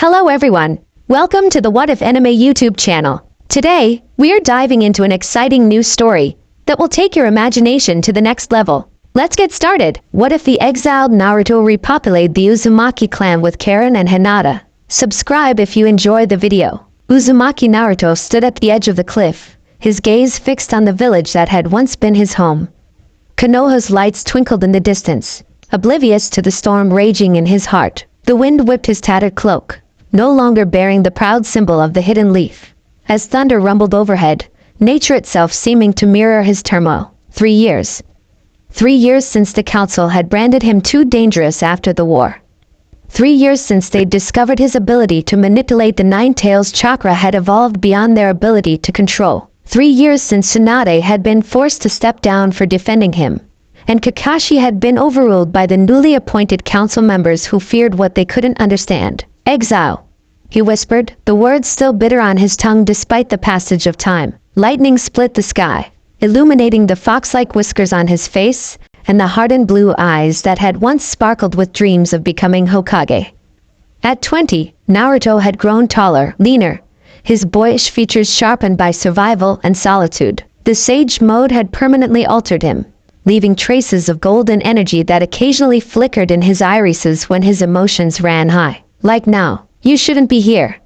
Hello everyone, welcome to the What If Anime YouTube channel. Today, we are diving into an exciting new story that will take your imagination to the next level. Let's get started. What if the exiled Naruto repopulated the Uzumaki clan with Karen and Hinata? Subscribe if you enjoy the video. Uzumaki Naruto stood at the edge of the cliff, his gaze fixed on the village that had once been his home. Konoha's lights twinkled in the distance, oblivious to the storm raging in his heart. The wind whipped his tattered cloak, no longer bearing the proud symbol of the hidden leaf. As thunder rumbled overhead, nature itself seeming to mirror his turmoil. 3 years. 3 years since the council had branded him too dangerous after the war. 3 years since they'd discovered his ability to manipulate the Nine Tails chakra had evolved beyond their ability to control. 3 years since Tsunade had been forced to step down for defending him, and Kakashi had been overruled by the newly appointed council members who feared what they couldn't understand. Exile, he whispered, the words still bitter on his tongue despite the passage of time. Lightning split the sky, illuminating the fox-like whiskers on his face and the hardened blue eyes that had once sparkled with dreams of becoming Hokage. At 20, Naruto had grown taller, leaner, his boyish features sharpened by survival and solitude. The sage mode had permanently altered him, leaving traces of golden energy that occasionally flickered in his irises when his emotions ran high. Like now. You shouldn't be here,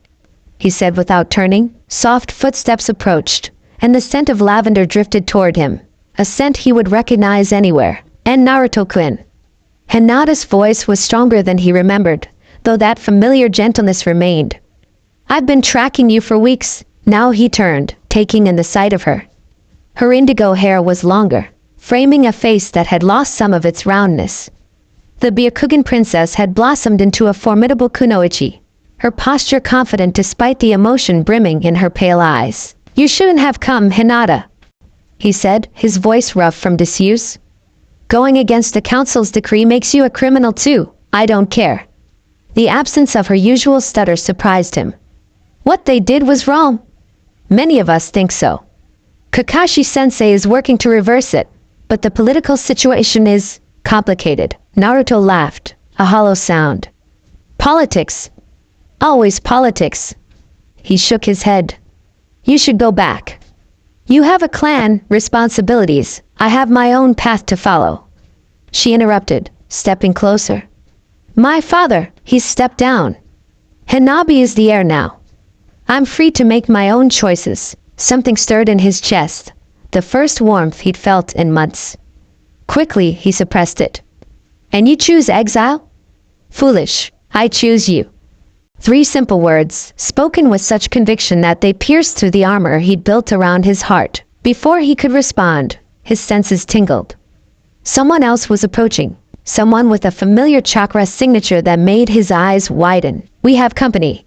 he said without turning. Soft footsteps approached, and the scent of lavender drifted toward him, a scent he would recognize anywhere. And Naruto-kun. Hinata's voice was stronger than he remembered, though that familiar gentleness remained. I've been tracking you for weeks. Now he turned, taking in the sight of her. Her indigo hair was longer, framing a face that had lost some of its roundness. The Byakugan princess had blossomed into a formidable kunoichi, her posture confident despite the emotion brimming in her pale eyes. You shouldn't have come, Hinata, he said, his voice rough from disuse. Going against the council's decree makes you a criminal too. I don't care. The absence of her usual stutter surprised him. What they did was wrong. Many of us think so. Kakashi-sensei is working to reverse it, but the political situation is complicated. Naruto laughed, a hollow sound. Politics. Always politics. He shook his head. You should go back. You have a clan, responsibilities. I have my own path to follow. She interrupted, stepping closer. My father, he's stepped down. Hanabi is the heir now. I'm free to make my own choices. Something stirred in his chest, the first warmth he'd felt in months. Quickly, he suppressed it. And you choose exile? Foolish. I choose you. 3 simple words, spoken with such conviction that they pierced through the armor he'd built around his heart. Before he could respond, his senses tingled. Someone else was approaching, someone with a familiar chakra signature that made his eyes widen. We have company,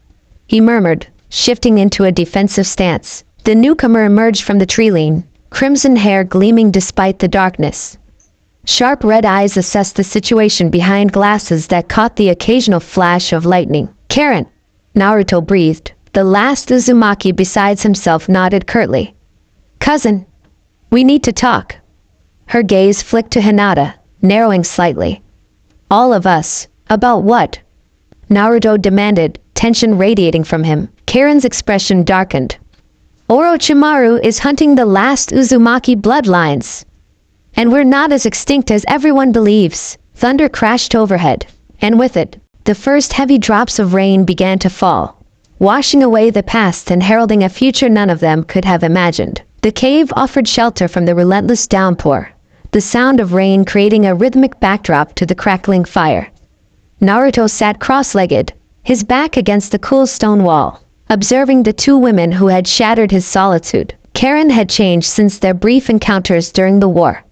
he murmured, shifting into a defensive stance. The newcomer emerged from the tree-line, crimson hair gleaming despite the darkness. Sharp red eyes assessed the situation behind glasses that caught the occasional flash of lightning. Karen, Naruto breathed. The last Uzumaki besides himself nodded curtly. Cousin, we need to talk. Her gaze flicked to Hinata, narrowing slightly. All of us. About what? Naruto demanded, tension radiating from him. Karen's expression darkened. Orochimaru is hunting the last Uzumaki bloodlines. And we're not as extinct as everyone believes. Thunder crashed overhead, and with it, the first heavy drops of rain began to fall, washing away the past and heralding a future none of them could have imagined. The cave offered shelter from the relentless downpour, the sound of rain creating a rhythmic backdrop to the crackling fire. Naruto sat cross-legged, his back against the cool stone wall, observing the 2 women who had shattered his solitude. Karen had changed since their brief encounters during the war.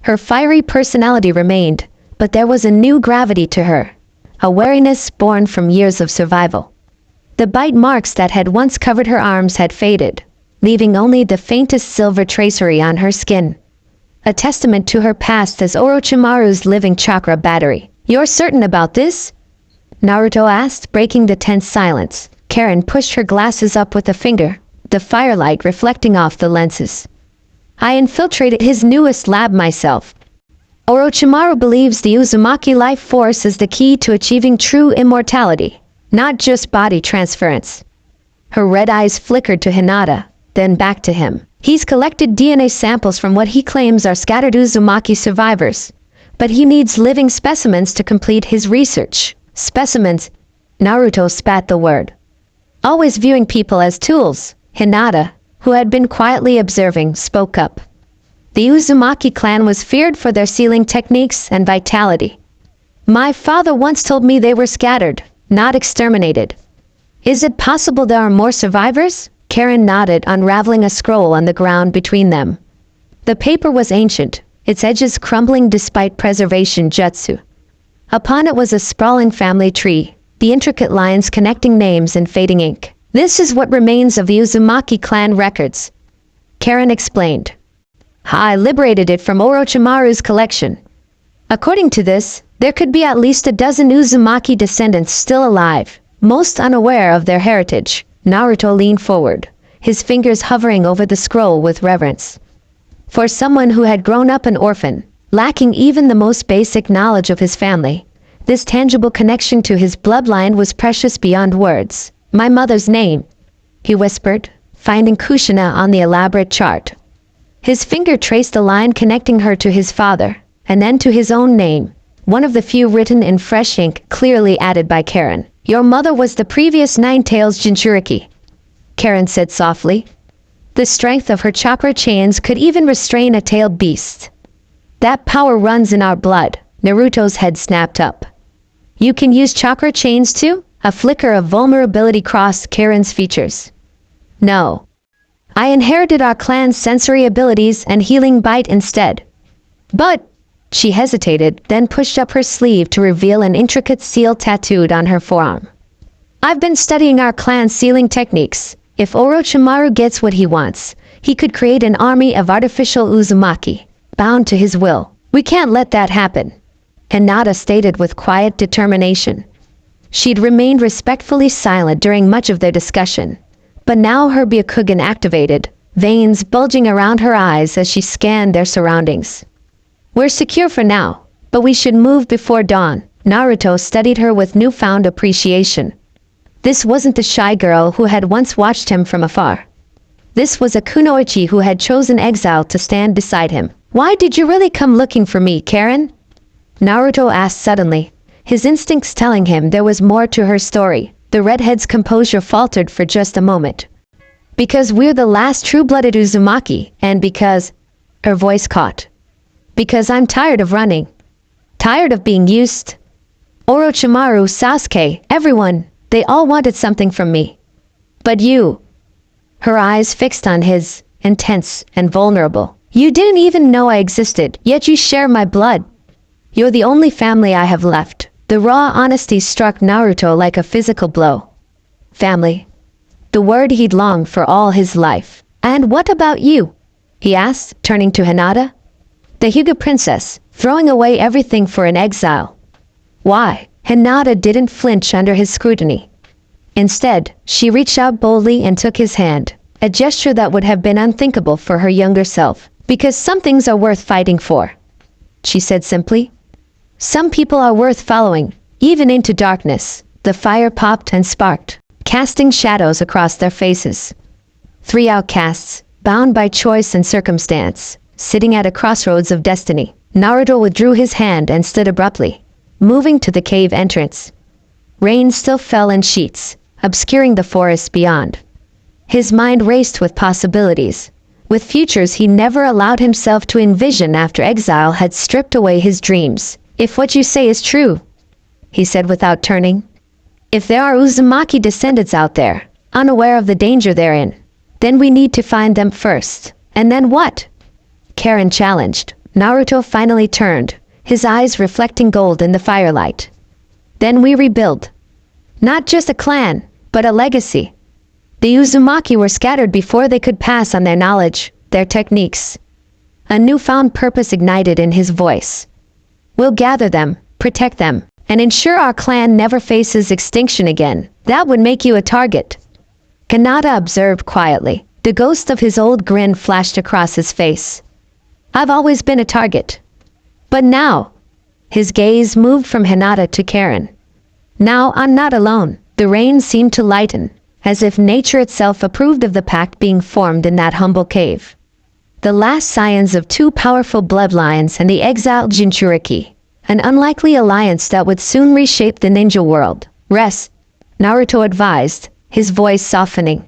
Her fiery personality remained, but there was a new gravity to her, a wariness born from years of survival. The bite marks that had once covered her arms had faded, leaving only the faintest silver tracery on her skin, a testament to her past as Orochimaru's living chakra battery. You're certain about this? Naruto asked, breaking the tense silence. Karen pushed her glasses up with a finger, the firelight reflecting off the lenses. I infiltrated his newest lab myself. Orochimaru believes the Uzumaki life force is the key to achieving true immortality. not just body transference. Her red eyes flickered to Hinata, then back to him. He's collected DNA samples from what he claims are scattered Uzumaki survivors, but he needs living specimens to complete his research. Specimens? Naruto spat the word. Always viewing people as tools, Hinata, who had been quietly observing, spoke up. The Uzumaki clan was feared for their sealing techniques and vitality. My father once told me they were scattered, not exterminated. Is it possible there are more survivors? Karen nodded, unraveling a scroll on the ground between them. The paper was ancient, its edges crumbling despite preservation jutsu. Upon it was a sprawling family tree, the intricate lines connecting names in fading ink. This is what remains of the Uzumaki clan records, Karen explained. I liberated it from Orochimaru's collection. According to this, there could be at least a dozen Uzumaki descendants still alive, most unaware of their heritage. Naruto leaned forward, his fingers hovering over the scroll with reverence. For someone who had grown up an orphan, lacking even the most basic knowledge of his family, this tangible connection to his bloodline was precious beyond words. My mother's name, he whispered, finding Kushina on the elaborate chart. His finger traced a line connecting her to his father, and then to his own name, one of the few written in fresh ink, clearly added by Karen. Your mother was the previous Nine-Tails Jinchuriki, Karen said softly. The strength of her chakra chains could even restrain a tailed beast. That power runs in our blood. Naruto's head snapped up. You can use chakra chains too? A flicker of vulnerability crossed Karen's features. No. I inherited our clan's sensory abilities and healing bite instead. But, she hesitated, then pushed up her sleeve to reveal an intricate seal tattooed on her forearm. I've been studying our clan's sealing techniques. If Orochimaru gets what he wants, he could create an army of artificial Uzumaki, bound to his will. We can't let that happen, Hinata stated with quiet determination. She'd remained respectfully silent during much of their discussion, but now her Byakugan activated, veins bulging around her eyes as she scanned their surroundings. We're secure for now, but we should move before dawn. Naruto studied her with newfound appreciation. This wasn't the shy girl who had once watched him from afar. This was a kunoichi who had chosen exile to stand beside him. Why did you really come looking for me, Karen? Naruto asked suddenly, his instincts telling him there was more to her story. The redhead's composure faltered for just a moment. Because we're the last true-blooded Uzumaki, and because... Her voice caught. Because I'm tired of running. Tired of being used. Orochimaru, Sasuke, everyone, they all wanted something from me. But you... Her eyes fixed on his, intense and vulnerable. You didn't even know I existed, yet you share my blood. You're the only family I have left. The raw honesty struck Naruto like a physical blow. Family. The word he'd longed for all his life. And what about you? He asked, turning to Hinata. The Hyuga princess, throwing away everything for an exile. Why? Hinata didn't flinch under his scrutiny. Instead, she reached out boldly and took his hand, a gesture that would have been unthinkable for her younger self. Because some things are worth fighting for, she said simply. Some people are worth following, even into darkness. The fire popped and sparked, casting shadows across their faces. 3 outcasts, bound by choice and circumstance, sitting at a crossroads of destiny. Naruto withdrew his hand and stood abruptly, moving to the cave entrance. Rain still fell in sheets, obscuring the forest beyond. His mind raced with possibilities, with futures he never allowed himself to envision after exile had stripped away his dreams. If what you say is true, he said without turning, if there are Uzumaki descendants out there, unaware of the danger they're in, then we need to find them first. And then what? Karen challenged. Naruto finally turned, his eyes reflecting gold in the firelight. Then we rebuild. Not just a clan, but a legacy. The Uzumaki were scattered before they could pass on their knowledge, their techniques. A newfound purpose ignited in his voice. We'll gather them, protect them, and ensure our clan never faces extinction again. That would make you a target. Hinata observed quietly. The ghost of his old grin flashed across his face. I've always been a target. But now, his gaze moved from Hinata to Karen. Now I'm not alone. The rain seemed to lighten, as if nature itself approved of the pact being formed in that humble cave. The last scions of two powerful bloodlines and the exiled Jinchuriki, an unlikely alliance that would soon reshape the ninja world. Rest, Naruto advised, his voice softening.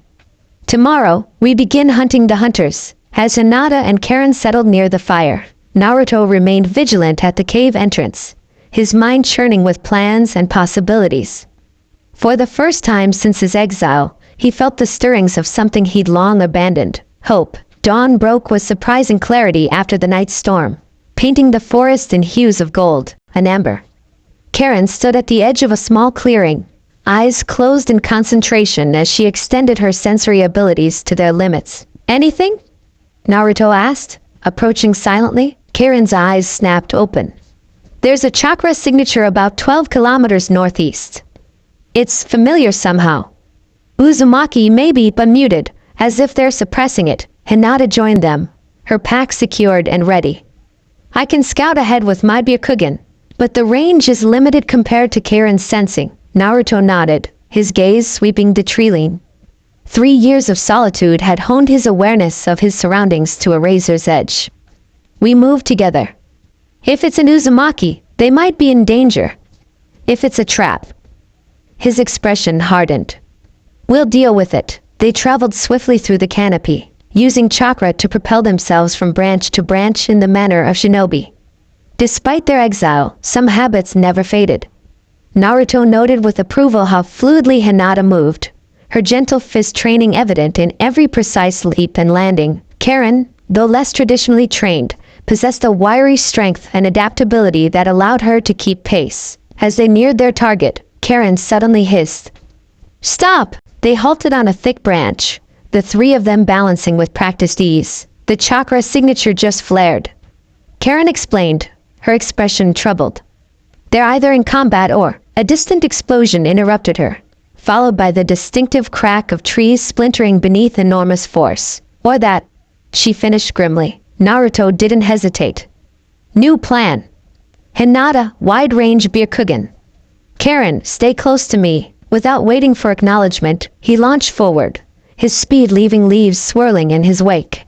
Tomorrow, we begin hunting the hunters. As Hinata and Karen settled near the fire, Naruto remained vigilant at the cave entrance, his mind churning with plans and possibilities. For the first time since his exile, he felt the stirrings of something he'd long abandoned, hope. Dawn broke with surprising clarity after the night's storm, painting the forest in hues of gold and amber. Karen stood at the edge of a small clearing, eyes closed in concentration as she extended her sensory abilities to their limits. Anything? Naruto asked, approaching silently. Karen's eyes snapped open. There's a chakra signature about 12 kilometers northeast. It's familiar somehow. Uzumaki maybe, but muted, as if they're suppressing it. Hinata joined them, her pack secured and ready. I can scout ahead with my Byakugan, but the range is limited compared to Karen's sensing. Naruto nodded, his gaze sweeping the tree line. 3 years of solitude had honed his awareness of his surroundings to a razor's edge. We move together. If it's an Uzumaki, they might be in danger. If it's a trap. His expression hardened. We'll deal with it. They traveled swiftly through the canopy, using chakra to propel themselves from branch to branch in the manner of shinobi. Despite their exile, some habits never faded. Naruto noted with approval how fluidly Hinata moved, her gentle fist training evident in every precise leap and landing. Karen, though less traditionally trained, possessed a wiry strength and adaptability that allowed her to keep pace. As they neared their target, Karen suddenly hissed, "Stop!" They halted on a thick branch, the three of them balancing with practiced ease. The chakra signature just flared. Karen explained, her expression troubled. They're either in combat or... A distant explosion interrupted her, followed by the distinctive crack of trees splintering beneath enormous force. Or that, she finished grimly. Naruto didn't hesitate. New plan. Hinata, wide-range Byakugan. Karen, stay close to me. Without waiting for acknowledgement, he launched forward, his speed leaving leaves swirling in his wake.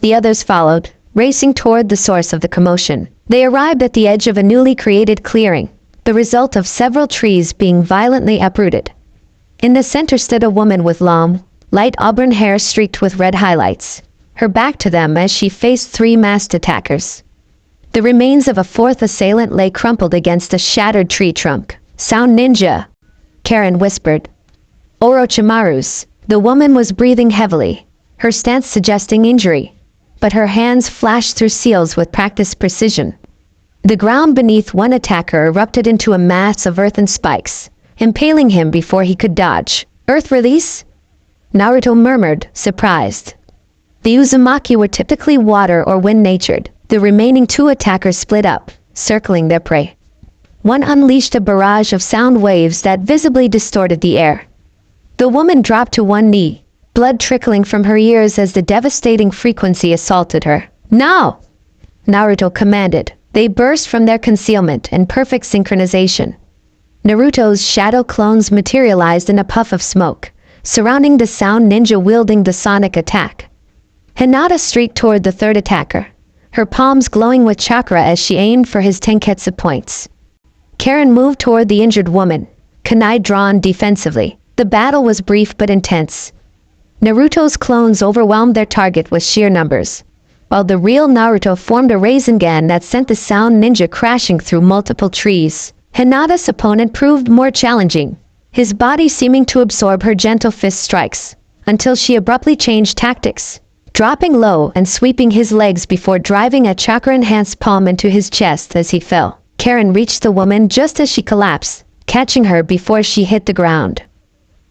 The others followed, racing toward the source of the commotion. They arrived at the edge of a newly created clearing, the result of several trees being violently uprooted. In the center stood a woman with long, light auburn hair streaked with red highlights, her back to them as she faced 3 masked attackers. The remains of a 4th assailant lay crumpled against a shattered tree trunk. "Sound ninja," Karen whispered. "Orochimaru's." The woman was breathing heavily, her stance suggesting injury, but her hands flashed through seals with practiced precision. The ground beneath one attacker erupted into a mass of earthen spikes, impaling him before he could dodge. "Earth release?" Naruto murmured, surprised. The Uzumaki were typically water or wind-natured. The remaining 2 attackers split up, circling their prey. One unleashed a barrage of sound waves that visibly distorted the air. The woman dropped to one knee, blood trickling from her ears as the devastating frequency assaulted her. "Now!" Naruto commanded. They burst from their concealment in perfect synchronization. Naruto's shadow clones materialized in a puff of smoke, surrounding the sound ninja wielding the sonic attack. Hinata streaked toward the 3rd attacker, her palms glowing with chakra as she aimed for his tenketsu points. Karen moved toward the injured woman, kunai drawn defensively. The battle was brief but intense. Naruto's clones overwhelmed their target with sheer numbers, while the real Naruto formed a Rasengan that sent the sound ninja crashing through multiple trees. Hinata's opponent proved more challenging, his body seeming to absorb her gentle fist strikes, until she abruptly changed tactics, dropping low and sweeping his legs before driving a chakra-enhanced palm into his chest as he fell. Karen reached the woman just as she collapsed, catching her before she hit the ground.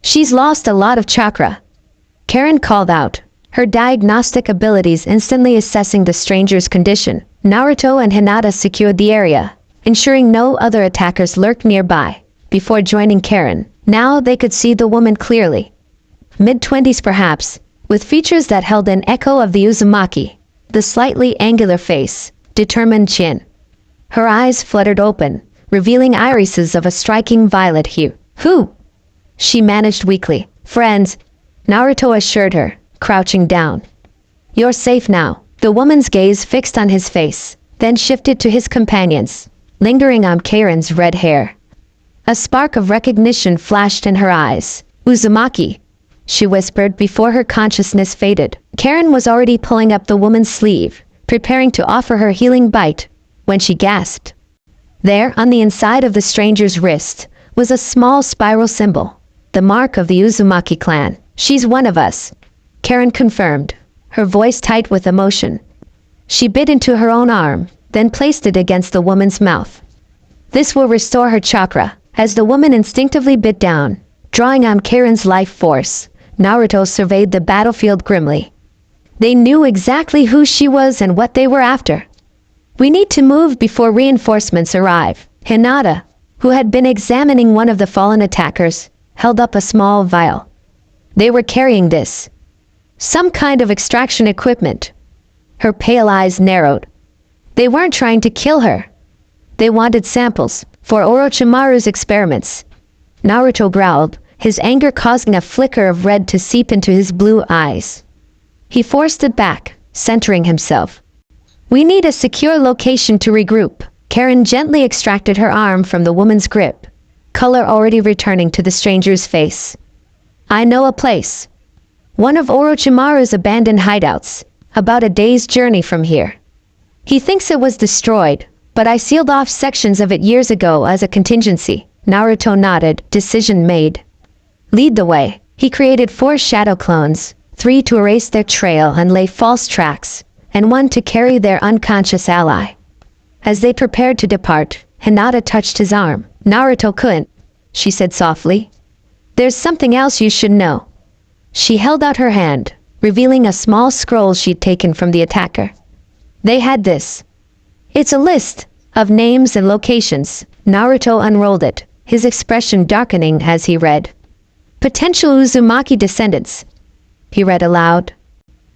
"She's lost a lot of chakra," Karen called out, her diagnostic abilities instantly assessing the stranger's condition. Naruto and Hinata secured the area, ensuring no other attackers lurked nearby. Before joining Karen, now they could see the woman clearly. Mid-20s perhaps, with features that held an echo of the Uzumaki, the slightly angular face, determined chin. Her eyes fluttered open, revealing irises of a striking violet hue. "Who?" she managed weakly. "Friends," Naruto assured her, crouching down. "You're safe now." The woman's gaze fixed on his face, then shifted to his companions, lingering on Karen's red hair. A spark of recognition flashed in her eyes. "Uzumaki," she whispered before her consciousness faded. Karen was already pulling up the woman's sleeve, preparing to offer her healing bite, when she gasped. There, on the inside of the stranger's wrist, was a small spiral symbol, the mark of the Uzumaki clan. "She's one of us," Karen confirmed, her voice tight with emotion. She bit into her own arm, then placed it against the woman's mouth. "This will restore her chakra." As the woman instinctively bit down, drawing on Karen's life force, Naruto surveyed the battlefield grimly. They knew exactly who she was and what they were after. "We need to move before reinforcements arrive." Hinata, who had been examining one of the fallen attackers, held up a small vial. They were carrying this. Some kind of extraction equipment. Her pale eyes narrowed. They weren't trying to kill her. They wanted samples for Orochimaru's experiments. Naruto growled, his anger causing a flicker of red to seep into his blue eyes. He forced it back, centering himself. "We need a secure location to regroup." Karen gently extracted her arm from the woman's grip, color already returning to the stranger's face. "I know a place. One of Orochimaru's abandoned hideouts, about a day's journey from here. He thinks it was destroyed, but I sealed off sections of it years ago as a contingency." Naruto nodded, decision made. "Lead the way." He created 4 shadow clones, 3 to erase their trail and lay false tracks, and 1 to carry their unconscious ally. As they prepared to depart, Hinata touched his arm. "Naruto couldn't," she said softly. "There's something else you should know." She held out her hand, revealing a small scroll she'd taken from the attacker. "They had this. It's a list of names and locations." Naruto unrolled it, his expression darkening as he read. "Potential Uzumaki descendants," he read aloud,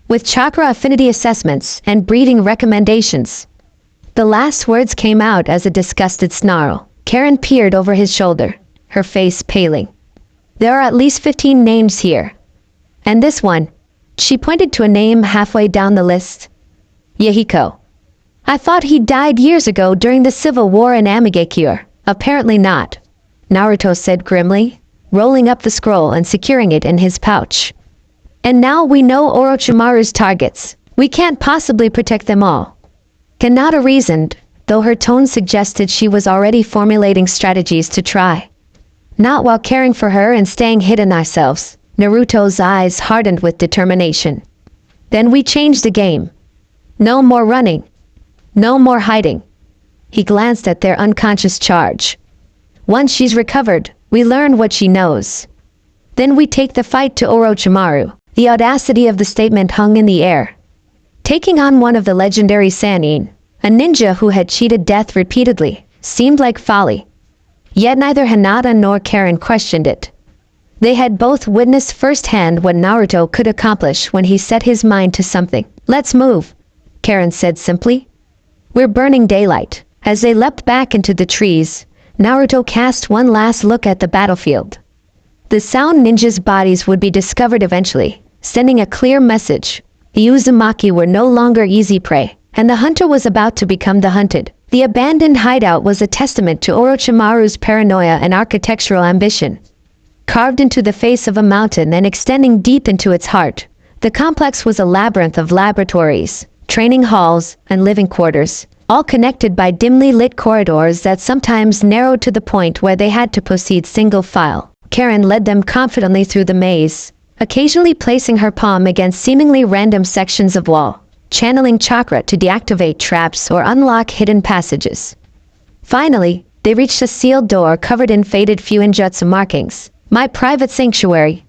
"with chakra affinity assessments and breeding recommendations." The last words came out as a disgusted snarl. Karen peered over his shoulder, her face paling. "There are at least 15 names here. And this one," she pointed to a name halfway down the list. "Yahiko. I thought he died years ago during the civil war in Amigakure." "Apparently not," Naruto said grimly, rolling up the scroll and securing it in his pouch. "And now we know Orochimaru's targets. We can't possibly protect them all." Hinata reasoned, though her tone suggested she was already formulating strategies to try. "Not while caring for her and staying hidden ourselves." Naruto's eyes hardened with determination. "Then we change the game. No more running. No more hiding." He glanced at their unconscious charge. "Once she's recovered, we learn what she knows. Then we take the fight to Orochimaru." The audacity of the statement hung in the air. Taking on one of the legendary Sannin, a ninja who had cheated death repeatedly, seemed like folly. Yet neither Hinata nor Karen questioned it. They had both witnessed firsthand what Naruto could accomplish when he set his mind to something. "Let's move," Karen said simply. "We're burning daylight." As they leapt back into the trees, Naruto cast one last look at the battlefield. The sound ninjas' bodies would be discovered eventually, sending a clear message. The Uzumaki were no longer easy prey, and the hunter was about to become the hunted. The abandoned hideout was a testament to Orochimaru's paranoia and architectural ambition. Carved into the face of a mountain and extending deep into its heart, the complex was a labyrinth of laboratories, training halls, and living quarters, all connected by dimly lit corridors that sometimes narrowed to the point where they had to proceed single file. Karen led them confidently through the maze, occasionally placing her palm against seemingly random sections of wall, channeling chakra to deactivate traps or unlock hidden passages. Finally, they reached a sealed door covered in faded fuinjutsu markings. "My private sanctuary,"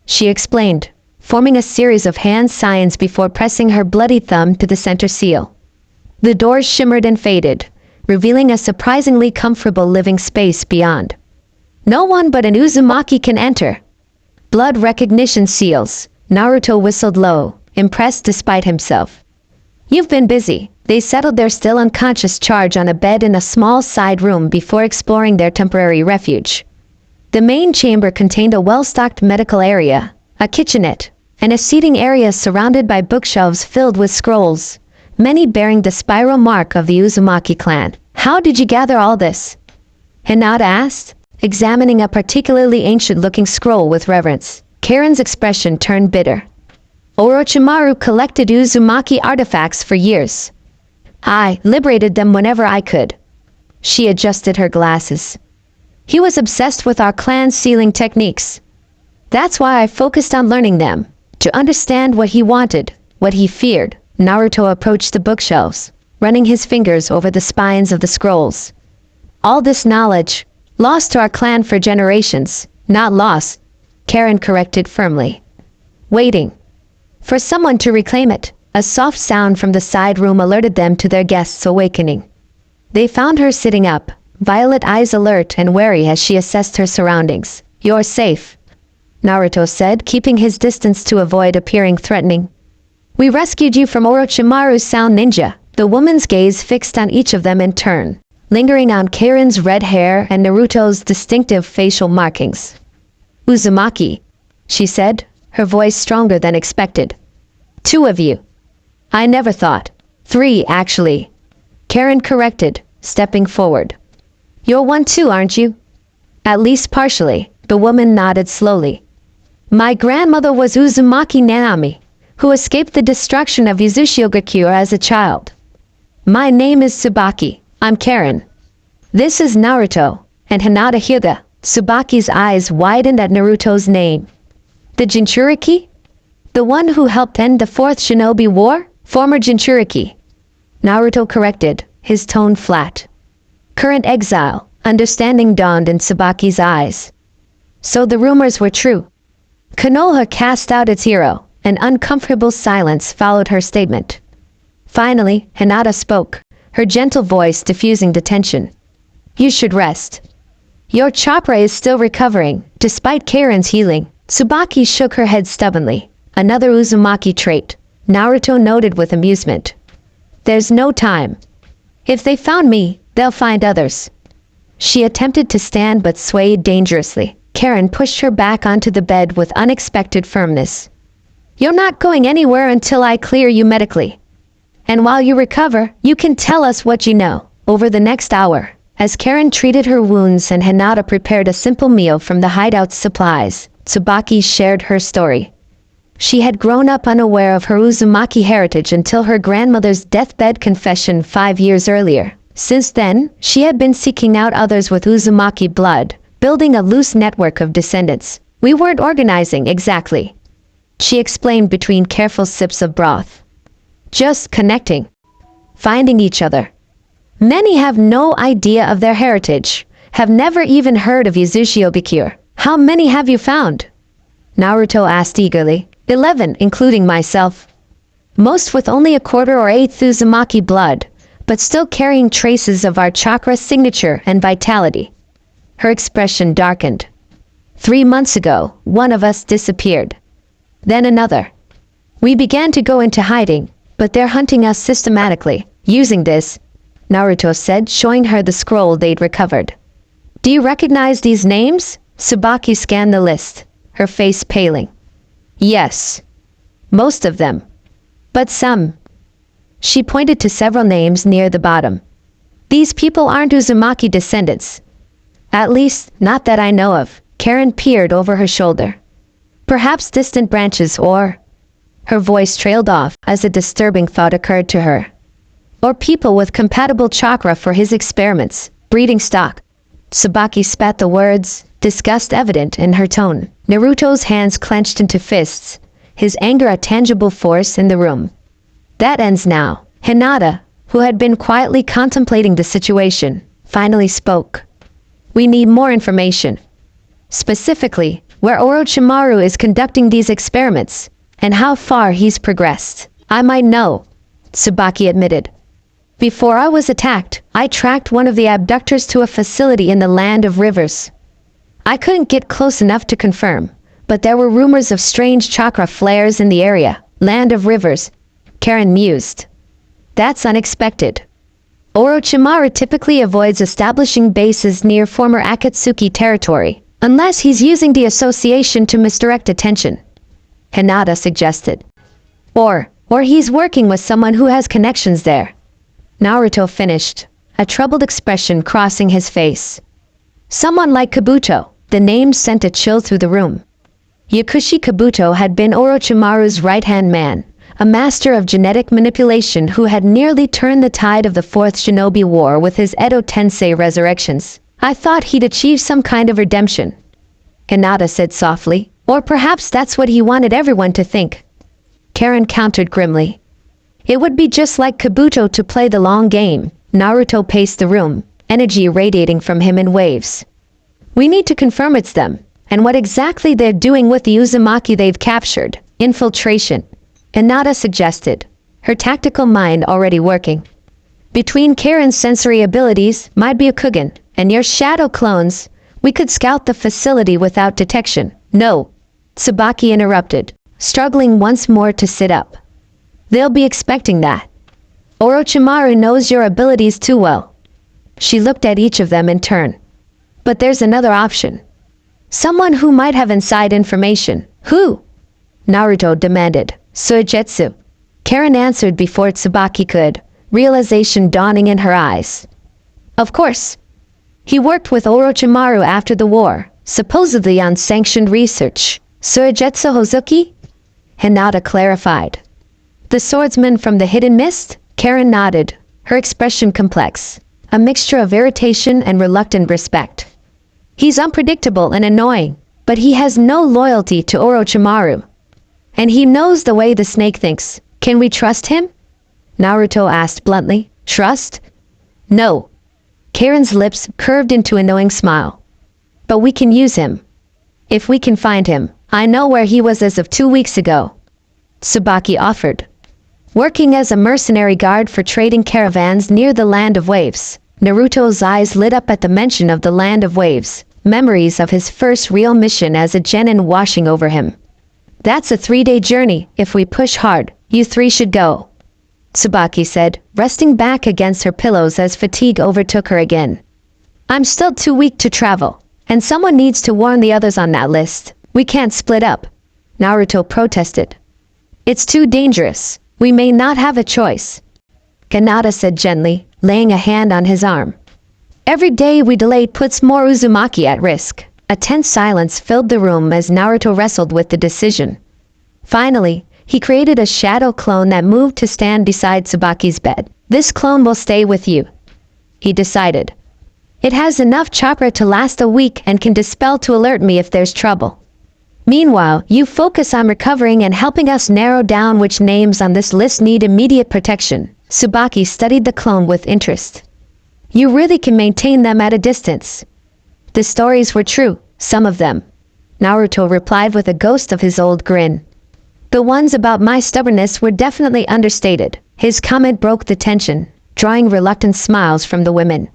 she explained, forming a series of hand signs before pressing her bloody thumb to the center seal. The doors shimmered and faded, revealing a surprisingly comfortable living space beyond. "No one but an Uzumaki can enter." "Blood recognition seals," Naruto whistled low, impressed despite himself. "You've been busy." They settled their still unconscious charge on a bed in a small side room before exploring their temporary refuge. The main chamber contained a well-stocked medical area, a kitchenette, and a seating area surrounded by bookshelves filled with scrolls, many bearing the spiral mark of the Uzumaki clan. How did you gather all this? Hinata asked, examining a particularly ancient-looking scroll with reverence. Karen's expression turned bitter. Orochimaru collected Uzumaki artifacts for years. I liberated them whenever I could. She adjusted her glasses. He was obsessed with our clan's sealing techniques. That's why I focused on learning them. To understand what he wanted, what he feared, Naruto approached the bookshelves, running his fingers over the spines of the scrolls. All this knowledge, lost to our clan for generations, not lost, Karen corrected firmly. Waiting for someone to reclaim it. A soft sound from the side room alerted them to their guest's awakening. They found her sitting up, violet eyes alert and wary as she assessed her surroundings. You're safe, Naruto said, keeping his distance to avoid appearing threatening. We rescued you from Orochimaru's sound ninja. The woman's gaze fixed on each of them in turn, lingering on Karen's red hair and Naruto's distinctive facial markings. Uzumaki, she said, her voice stronger than expected. 2 of you. I never thought. 3, actually. Karen corrected, stepping forward. You're one too, aren't you? At least partially, the woman nodded slowly. My grandmother was Uzumaki Nanami, who escaped the destruction of Uzumaki as a child. My name is Tsubaki. I'm Karen. This is Naruto, and Hinata Hyuga. Tsubaki's eyes widened at Naruto's name. The Jinchuriki? The one who helped end the 4th Shinobi War? Former Jinchuriki. Naruto corrected, his tone flat. Current exile, understanding dawned in Tsubaki's eyes. So the rumors were true. Konoha cast out its hero. An uncomfortable silence followed her statement. Finally, Hinata spoke, her gentle voice diffusing the tension. You should rest. Your chakra is still recovering, despite Karen's healing. Tsubaki shook her head stubbornly. Another Uzumaki trait, Naruto noted with amusement. There's no time. If they found me, they'll find others. She attempted to stand but swayed dangerously. Karen pushed her back onto the bed with unexpected firmness. You're not going anywhere until I clear you medically. And while you recover, you can tell us what you know. Over the next hour, as Karen treated her wounds and Hinata prepared a simple meal from the hideout's supplies, Tsubaki shared her story. She had grown up unaware of her Uzumaki heritage until her grandmother's deathbed confession 5 years earlier. Since then, she had been seeking out others with Uzumaki blood, building a loose network of descendants. We weren't organizing exactly, she explained between careful sips of broth. Just connecting. Finding each other. Many have no idea of their heritage, have never even heard of Uzumaki. How many have you found? Naruto asked eagerly. 11, including myself. Most with only a quarter or eighth Uzumaki blood, but still carrying traces of our chakra signature and vitality. Her expression darkened. 3 months ago, one of us disappeared. Then another. We began to go into hiding, but they're hunting us systematically. Using this, Naruto said, showing her the scroll they'd recovered. Do you recognize these names? Tsubaki scanned the list, her face paling. Yes. Most of them. But some. She pointed to several names near the bottom. These people aren't Uzumaki descendants. At least, not that I know of. Karen peered over her shoulder. Perhaps distant branches or... Her voice trailed off as a disturbing thought occurred to her. Or people with compatible chakra for his experiments. Breeding stock. Tsubaki spat the words, disgust evident in her tone. Naruto's hands clenched into fists, his anger a tangible force in the room. That ends now. Hinata, who had been quietly contemplating the situation, finally spoke. We need more information. Specifically, where Orochimaru is conducting these experiments, and how far he's progressed. I might know, Tsubaki admitted. Before I was attacked, I tracked one of the abductors to a facility in the Land of Rivers. I couldn't get close enough to confirm, but there were rumors of strange chakra flares in the area. Land of Rivers, Karen mused. That's unexpected. Orochimaru typically avoids establishing bases near former Akatsuki territory. Unless he's using the association to misdirect attention, Hinata suggested. Or he's working with someone who has connections there. Naruto finished, a troubled expression crossing his face. Someone like Kabuto. The name sent a chill through the room. Yakushi Kabuto had been Orochimaru's right-hand man, a master of genetic manipulation who had nearly turned the tide of the Fourth Shinobi War with his Edo Tensei resurrections. I thought he'd achieve some kind of redemption, Hinata said softly. Or perhaps that's what he wanted everyone to think. Karen countered grimly. It would be just like Kabuto to play the long game. Naruto paced the room, energy radiating from him in waves. We need to confirm it's them, and what exactly they're doing with the Uzumaki they've captured. Infiltration, Hinata suggested, her tactical mind already working. Between Karen's sensory abilities, might be a Kugan, and your shadow clones, we could scout the facility without detection. No, Tsubaki interrupted, struggling once more to sit up. They'll be expecting that. Orochimaru knows your abilities too well. She looked at each of them in turn. But there's another option. Someone who might have inside information. Who? Naruto demanded. Suigetsu. Karen answered before Tsubaki could, realization dawning in her eyes. Of course. He worked with Orochimaru after the war, supposedly on sanctioned research. Suigetsu Hozuki? Hinata clarified. The swordsman from the Hidden Mist? Karen nodded, her expression complex, a mixture of irritation and reluctant respect. He's unpredictable and annoying, but he has no loyalty to Orochimaru. And he knows the way the snake thinks. Can we trust him? Naruto asked bluntly. Trust? No. Karen's lips curved into a knowing smile. But we can use him. If we can find him. I know where he was as of 2 weeks ago. Tsubaki offered. Working as a mercenary guard for trading caravans near the Land of Waves. Naruto's eyes lit up at the mention of the Land of Waves. Memories of his first real mission as a genin washing over him. That's a 3-day journey. If we push hard, you 3 should go. Tsubaki said, resting back against her pillows as fatigue overtook her again. I'm still too weak to travel, and someone needs to warn the others on that list. We can't split up. Naruto protested. It's too dangerous. We may not have a choice. Hinata said gently, laying a hand on his arm. Every day we delay puts more Uzumaki at risk. A tense silence filled the room as Naruto wrestled with the decision. Finally, he created a shadow clone that moved to stand beside Tsubaki's bed. This clone will stay with you, he decided. It has enough chakra to last a week and can dispel to alert me if there's trouble. Meanwhile, you focus on recovering and helping us narrow down which names on this list need immediate protection. Tsubaki studied the clone with interest. You really can maintain them at a distance. The stories were true, some of them. Naruto replied with a ghost of his old grin. The ones about my stubbornness were definitely understated. His comment broke the tension, drawing reluctant smiles from the women.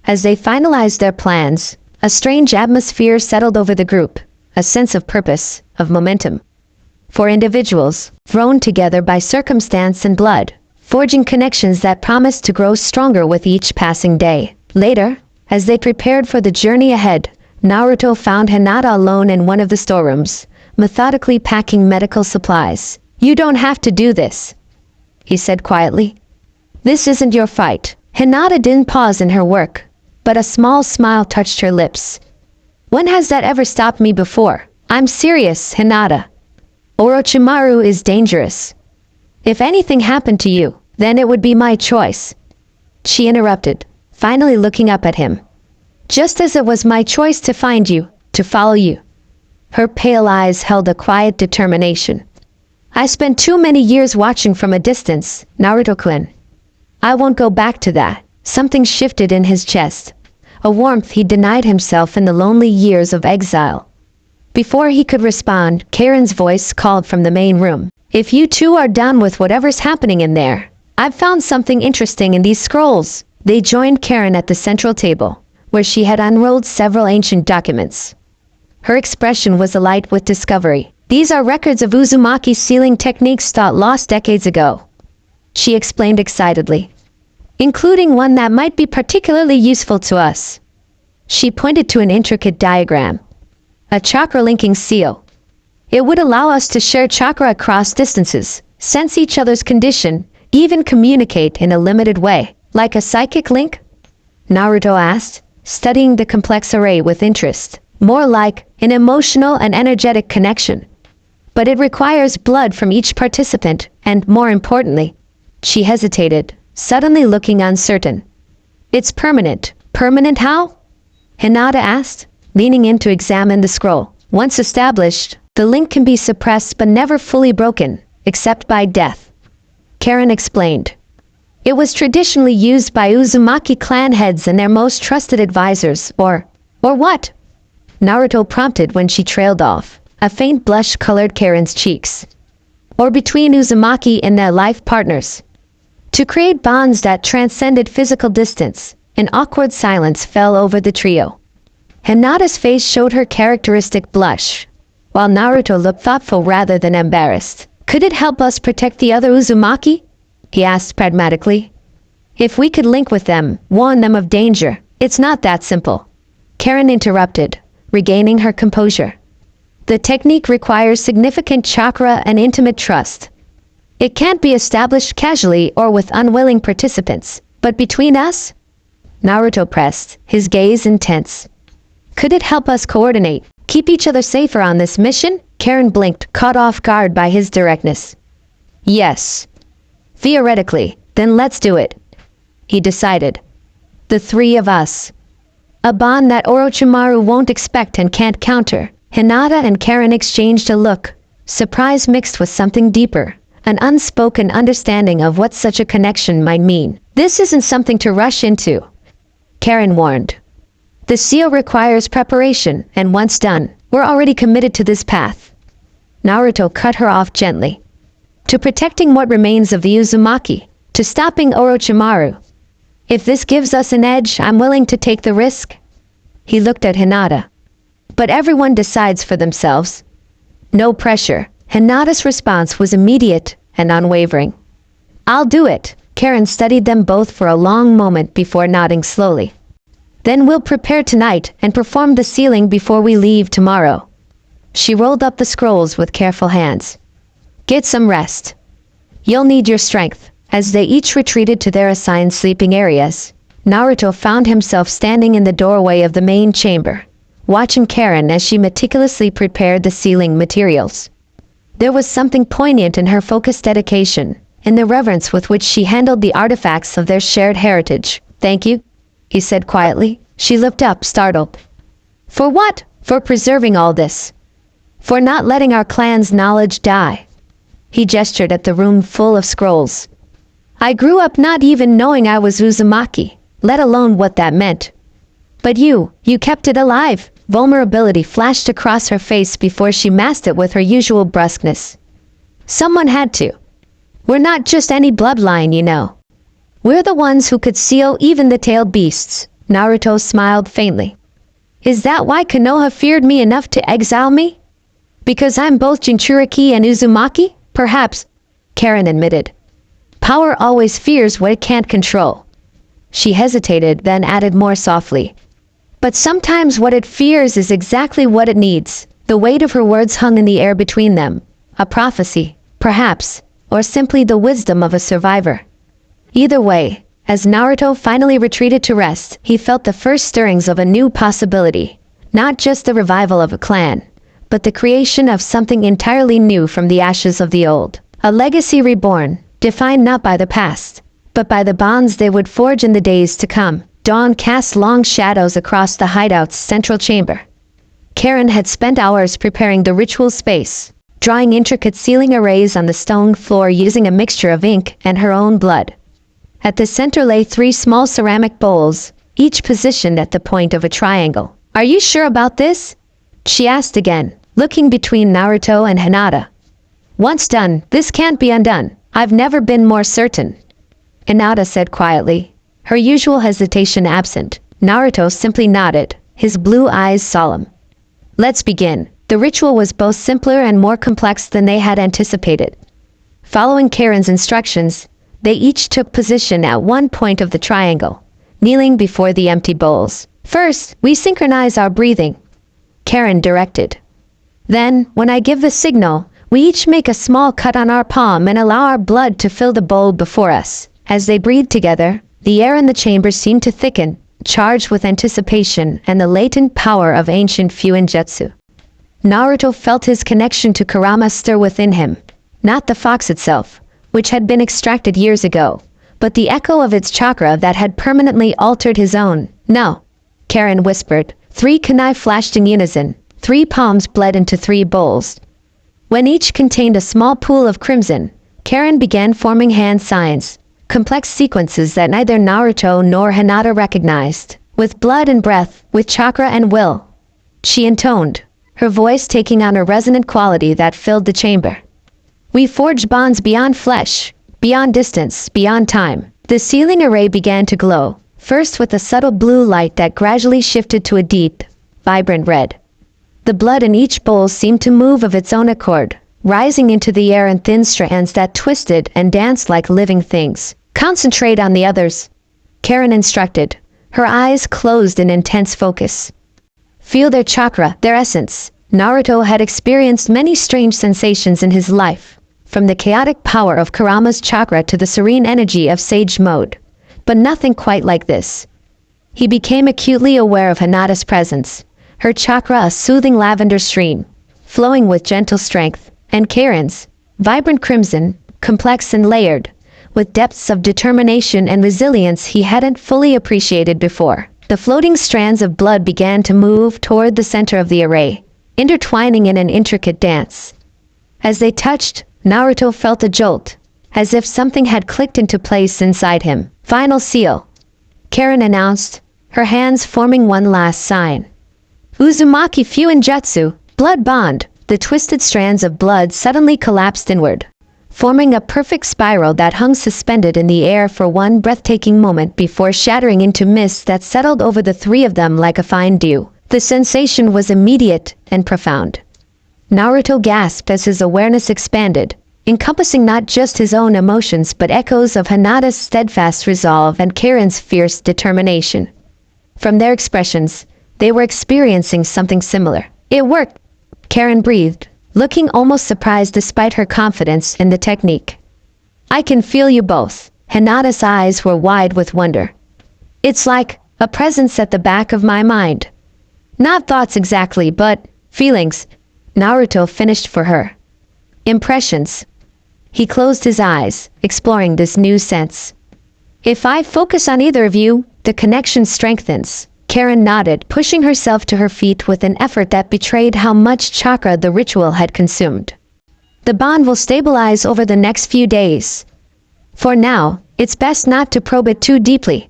As they finalized their plans, a strange atmosphere settled over the group, a sense of purpose, of momentum. For individuals, thrown together by circumstance and blood, forging connections that promised to grow stronger with each passing day. Later, as they prepared for the journey ahead, Naruto found Hinata alone in one of the storerooms, methodically packing medical supplies. You don't have to do this, he said quietly. This isn't your fight. Hinata didn't pause in her work, but a small smile touched her lips. When has that ever stopped me before? I'm serious, Hinata. Orochimaru is dangerous. If anything happened to you, then it would be my choice. She interrupted, finally looking up at him. Just as it was my choice to find you, to follow you. Her pale eyes held a quiet determination. I spent too many years watching from a distance, Naruto-kun. I won't go back to that. Something shifted in his chest. A warmth he denied himself in the lonely years of exile. Before he could respond, Karen's voice called from the main room. If you two are done with whatever's happening in there, I've found something interesting in these scrolls. They joined Karen at the central table, where she had unrolled several ancient documents. Her expression was alight with discovery. These are records of Uzumaki's sealing techniques thought lost decades ago, she explained excitedly, including one that might be particularly useful to us. She pointed to an intricate diagram, A chakra-linking seal. It would allow us to share chakra across distances, sense each other's condition, even communicate in a limited way. Like a psychic link? Naruto asked, studying the complex array with interest. More like an emotional and energetic connection. But it requires blood from each participant, and more importantly, she hesitated, suddenly looking uncertain. It's permanent. Permanent how? Hinata asked, leaning in to examine the scroll. Once established, the link can be suppressed but never fully broken, except by death. Karen explained. It was traditionally used by Uzumaki clan heads and their most trusted advisors, or what? Naruto prompted when she trailed off. A faint blush colored Karen's cheeks. Or between Uzumaki and their life partners. To create bonds that transcended physical distance, an awkward silence fell over the trio. Hinata's face showed her characteristic blush, while Naruto looked thoughtful rather than embarrassed. Could it help us protect the other Uzumaki? He asked pragmatically. If we could link with them, warn them of danger. It's not that simple. Karen interrupted, regaining her composure. The technique requires significant chakra and intimate trust. It can't be established casually or with unwilling participants. But between us? Naruto pressed, his gaze intense. Could it help us coordinate, keep each other safer on this mission? Karen blinked, caught off guard by his directness. Yes. Theoretically, then let's do it. He decided. The three of us. A bond that Orochimaru won't expect and can't counter. Hinata and Karen exchanged a look, surprise mixed with something deeper, an unspoken understanding of what such a connection might mean. This isn't something to rush into, Karen warned. The seal requires preparation, and once done, we're already committed to this path. Naruto cut her off gently. To protecting what remains of the Uzumaki, to stopping Orochimaru. If this gives us an edge, I'm willing to take the risk. He looked at Hinata. But everyone decides for themselves. No pressure. Hinata's response was immediate and unwavering. I'll do it. Karen studied them both for a long moment before nodding slowly. Then we'll prepare tonight and perform the sealing before we leave tomorrow. She rolled up the scrolls with careful hands. Get some rest. You'll need your strength. As they each retreated to their assigned sleeping areas, Naruto found himself standing in the doorway of the main chamber, watching Karen as she meticulously prepared the sealing materials. There was something poignant in her focused dedication, in the reverence with which she handled the artifacts of their shared heritage. Thank you, he said quietly. She looked up, startled. For what? For preserving all this. For not letting our clan's knowledge die. He gestured at the room full of scrolls. I grew up not even knowing I was Uzumaki, let alone what that meant. But you kept it alive. Vulnerability flashed across her face before she masked it with her usual brusqueness. Someone had to. We're not just any bloodline, you know. We're the ones who could seal even the tailed beasts. Naruto smiled faintly. Is that why Konoha feared me enough to exile me? Because I'm both Jinchuriki and Uzumaki? Perhaps, Karen admitted. Power always fears what it can't control. She hesitated, then added more softly. But sometimes what it fears is exactly what it needs. The weight of her words hung in the air between them. A prophecy, perhaps, or simply the wisdom of a survivor. Either way, as Naruto finally retreated to rest, he felt the first stirrings of a new possibility. Not just the revival of a clan, but the creation of something entirely new from the ashes of the old. A legacy reborn, defined not by the past, but by the bonds they would forge in the days to come. Dawn cast long shadows across the hideout's central chamber. Karen had spent hours preparing the ritual space, drawing intricate sealing arrays on the stone floor using a mixture of ink and her own blood. At the center lay 3 small ceramic bowls, each positioned at the point of a triangle. Are you sure about this? She asked again, looking between Naruto and Hinata. Once done, this can't be undone. I've never been more certain. Hinata said quietly, her usual hesitation absent. Naruto simply nodded, his blue eyes solemn. Let's begin. The ritual was both simpler and more complex than they had anticipated. Following Karen's instructions, they each took position at one point of the triangle, kneeling before the empty bowls. First, we synchronize our breathing. Karen directed. Then, when I give the signal, we each make a small cut on our palm and allow our blood to fill the bowl before us. As they breathed together, the air in the chamber seemed to thicken, charged with anticipation and the latent power of ancient Fuinjutsu. Naruto felt his connection to Kurama stir within him, not the fox itself, which had been extracted years ago, but the echo of its chakra that had permanently altered his own. No, Karen whispered. 3 kunai flashed in unison, 3 palms bled into 3 bowls. When each contained a small pool of crimson, Karen began forming hand signs, complex sequences that neither Naruto nor Hinata recognized. With blood and breath, with chakra and will, she intoned, her voice taking on a resonant quality that filled the chamber. We forged bonds beyond flesh, beyond distance, beyond time. The ceiling array began to glow, first with a subtle blue light that gradually shifted to a deep, vibrant red. The blood in each bowl seemed to move of its own accord, rising into the air in thin strands that twisted and danced like living things. Concentrate on the others, Karen instructed, her eyes closed in intense focus. Feel their chakra, their essence. Naruto had experienced many strange sensations in his life, from the chaotic power of Kurama's chakra to the serene energy of Sage Mode, but nothing quite like this. He became acutely aware of Hinata's presence, her chakra a soothing lavender stream, flowing with gentle strength, and Karen's, vibrant crimson, complex and layered, with depths of determination and resilience he hadn't fully appreciated before. The floating strands of blood began to move toward the center of the array, intertwining in an intricate dance. As they touched, Naruto felt a jolt, as if something had clicked into place inside him. Final seal, Karen announced, her hands forming one last sign. Uzumaki Fuinjutsu, blood bond. The twisted strands of blood suddenly collapsed inward, forming a perfect spiral that hung suspended in the air for one breathtaking moment before shattering into mist that settled over the 3 of them like a fine dew. The sensation was immediate and profound. Naruto gasped as his awareness expanded, encompassing not just his own emotions but echoes of Hinata's steadfast resolve and Karen's fierce determination. From their expressions, they were experiencing something similar. It worked, Karen breathed, looking almost surprised despite her confidence in the technique. I can feel you both. Hinata's eyes were wide with wonder. It's like a presence at the back of my mind. Not thoughts exactly, but feelings. Naruto finished for her. Impressions. He closed his eyes, exploring this new sense. If I focus on either of you, the connection strengthens. Karen nodded, pushing herself to her feet with an effort that betrayed how much chakra the ritual had consumed. The bond will stabilize over the next few days. For now, it's best not to probe it too deeply.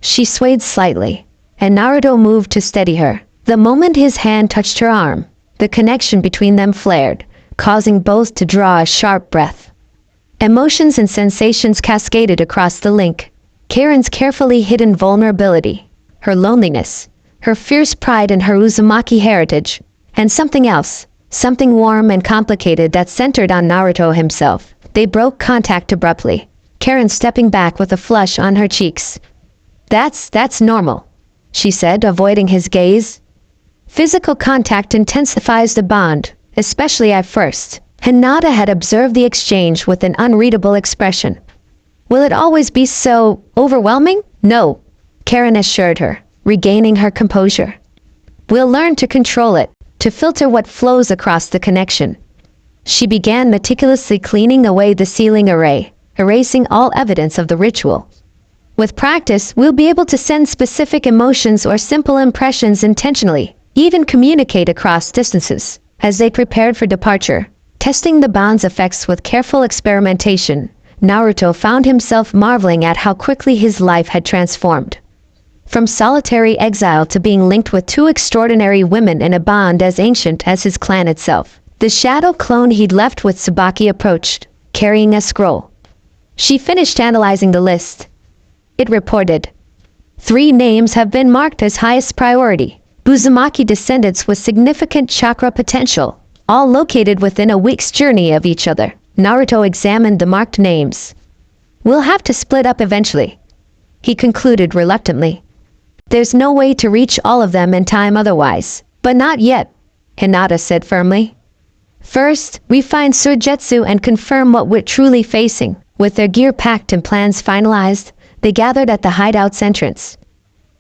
She swayed slightly, and Naruto moved to steady her. The moment his hand touched her arm, the connection between them flared, causing both to draw a sharp breath. Emotions and sensations cascaded across the link. Karen's carefully hidden vulnerability, her loneliness, her fierce pride in her Uzumaki heritage, and something else, something warm and complicated that centered on Naruto himself. They broke contact abruptly, Karen stepping back with a flush on her cheeks. That's normal, she said, avoiding his gaze. Physical contact intensifies the bond, especially at first. Hinata had observed the exchange with an unreadable expression. Will it always be so overwhelming? No, Karen assured her, regaining her composure. We'll learn to control it, to filter what flows across the connection. She began meticulously cleaning away the ceiling array, erasing all evidence of the ritual. With practice, we'll be able to send specific emotions or simple impressions intentionally, even communicate across distances. As they prepared for departure, testing the bond's effects with careful experimentation, Naruto found himself marveling at how quickly his life had transformed. From solitary exile to being linked with 2 extraordinary women in a bond as ancient as his clan itself. The shadow clone he'd left with Tsubaki approached, carrying a scroll. She finished analyzing the list. It reported, 3 names have been marked as highest priority. Uzumaki descendants with significant chakra potential, all located within a week's journey of each other. Naruto examined the marked names. We'll have to split up eventually, he concluded reluctantly. There's no way to reach all of them in time otherwise. But not yet, Hinata said firmly. First, we find Suigetsu and confirm what we're truly facing. With their gear packed and plans finalized, they gathered at the hideout's entrance.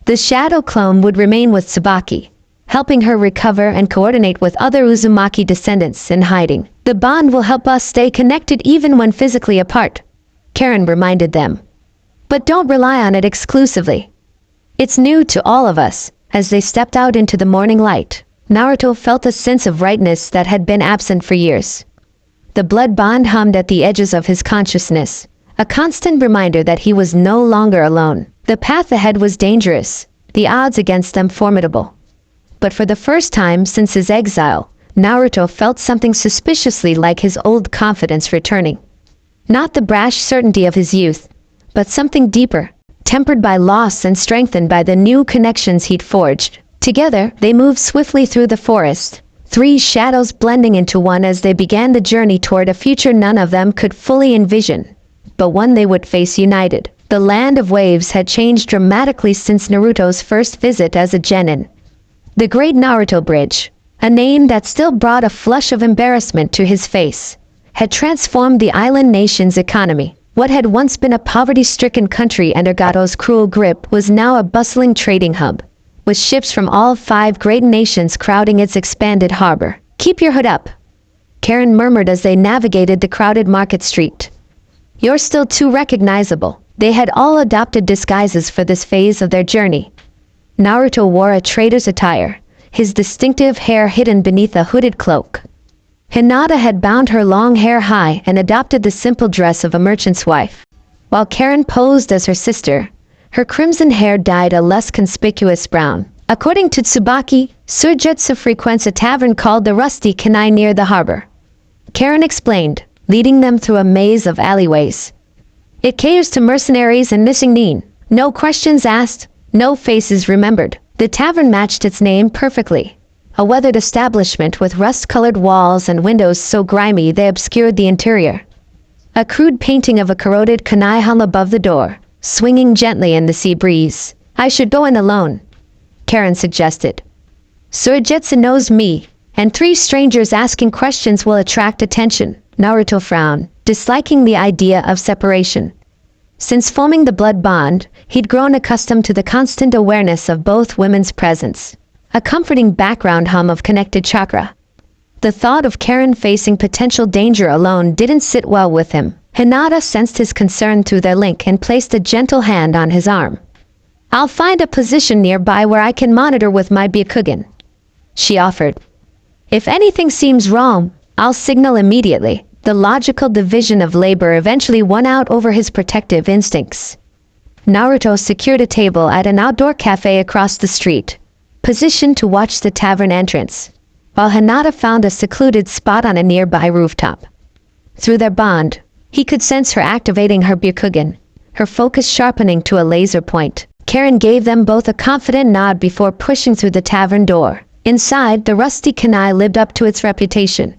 The shadow clone would remain with Tsubaki, helping her recover and coordinate with other Uzumaki descendants in hiding. The bond will help us stay connected even when physically apart, Karen reminded them. But don't rely on it exclusively. It's new to all of us. As they stepped out into the morning light, Naruto felt a sense of rightness that had been absent for years. The blood bond hummed at the edges of his consciousness, a constant reminder that he was no longer alone. The path ahead was dangerous, the odds against them formidable. But for the first time since his exile, Naruto felt something suspiciously like his old confidence returning. Not the brash certainty of his youth, but something deeper, tempered by loss and strengthened by the new connections he'd forged. Together, they moved swiftly through the forest, three shadows blending into one as they began the journey toward a future none of them could fully envision, but one they would face united. The land of waves had changed dramatically since Naruto's first visit as a genin. The Great Naruto Bridge, a name that still brought a flush of embarrassment to his face, had transformed the island nation's economy. What had once been a poverty-stricken country under Gato's cruel grip was now a bustling trading hub, with ships from all 5 great nations crowding its expanded harbor. Keep your hood up, Karen murmured as they navigated the crowded market street. You're still too recognizable. They had all adopted disguises for this phase of their journey. Naruto wore a trader's attire, his distinctive hair hidden beneath a hooded cloak. Hinata had bound her long hair high and adopted the simple dress of a merchant's wife. While Karen posed as her sister, her crimson hair dyed a less conspicuous brown. According to Tsubaki, Suigetsu frequents a tavern called the Rusty Kanai near the harbor. Karen explained, leading them through a maze of alleyways. It caters to mercenaries and missing nin. No questions asked, no faces remembered. The tavern matched its name perfectly. A weathered establishment with rust-colored walls and windows so grimy they obscured the interior. A crude painting of a corroded kanai hung above the door, swinging gently in the sea breeze. I should go in alone, Karen suggested. Suigetsu knows me, and 3 strangers asking questions will attract attention. Naruto frowned, disliking the idea of separation. Since forming the blood bond, he'd grown accustomed to the constant awareness of both women's presence. A comforting background hum of connected chakra. The thought of Karen facing potential danger alone didn't sit well with him. Hinata sensed his concern through their link and placed a gentle hand on his arm. I'll find a position nearby where I can monitor with my Byakugan, she offered. If anything seems wrong, I'll signal immediately. The logical division of labor eventually won out over his protective instincts. Naruto secured a table at an outdoor cafe across the street, positioned to watch the tavern entrance, while Hinata found a secluded spot on a nearby rooftop. Through their bond, he could sense her activating her Byakugan, her focus sharpening to a laser point. Karen gave them both a confident nod before pushing through the tavern door. Inside, the Rusty Kanai lived up to its reputation.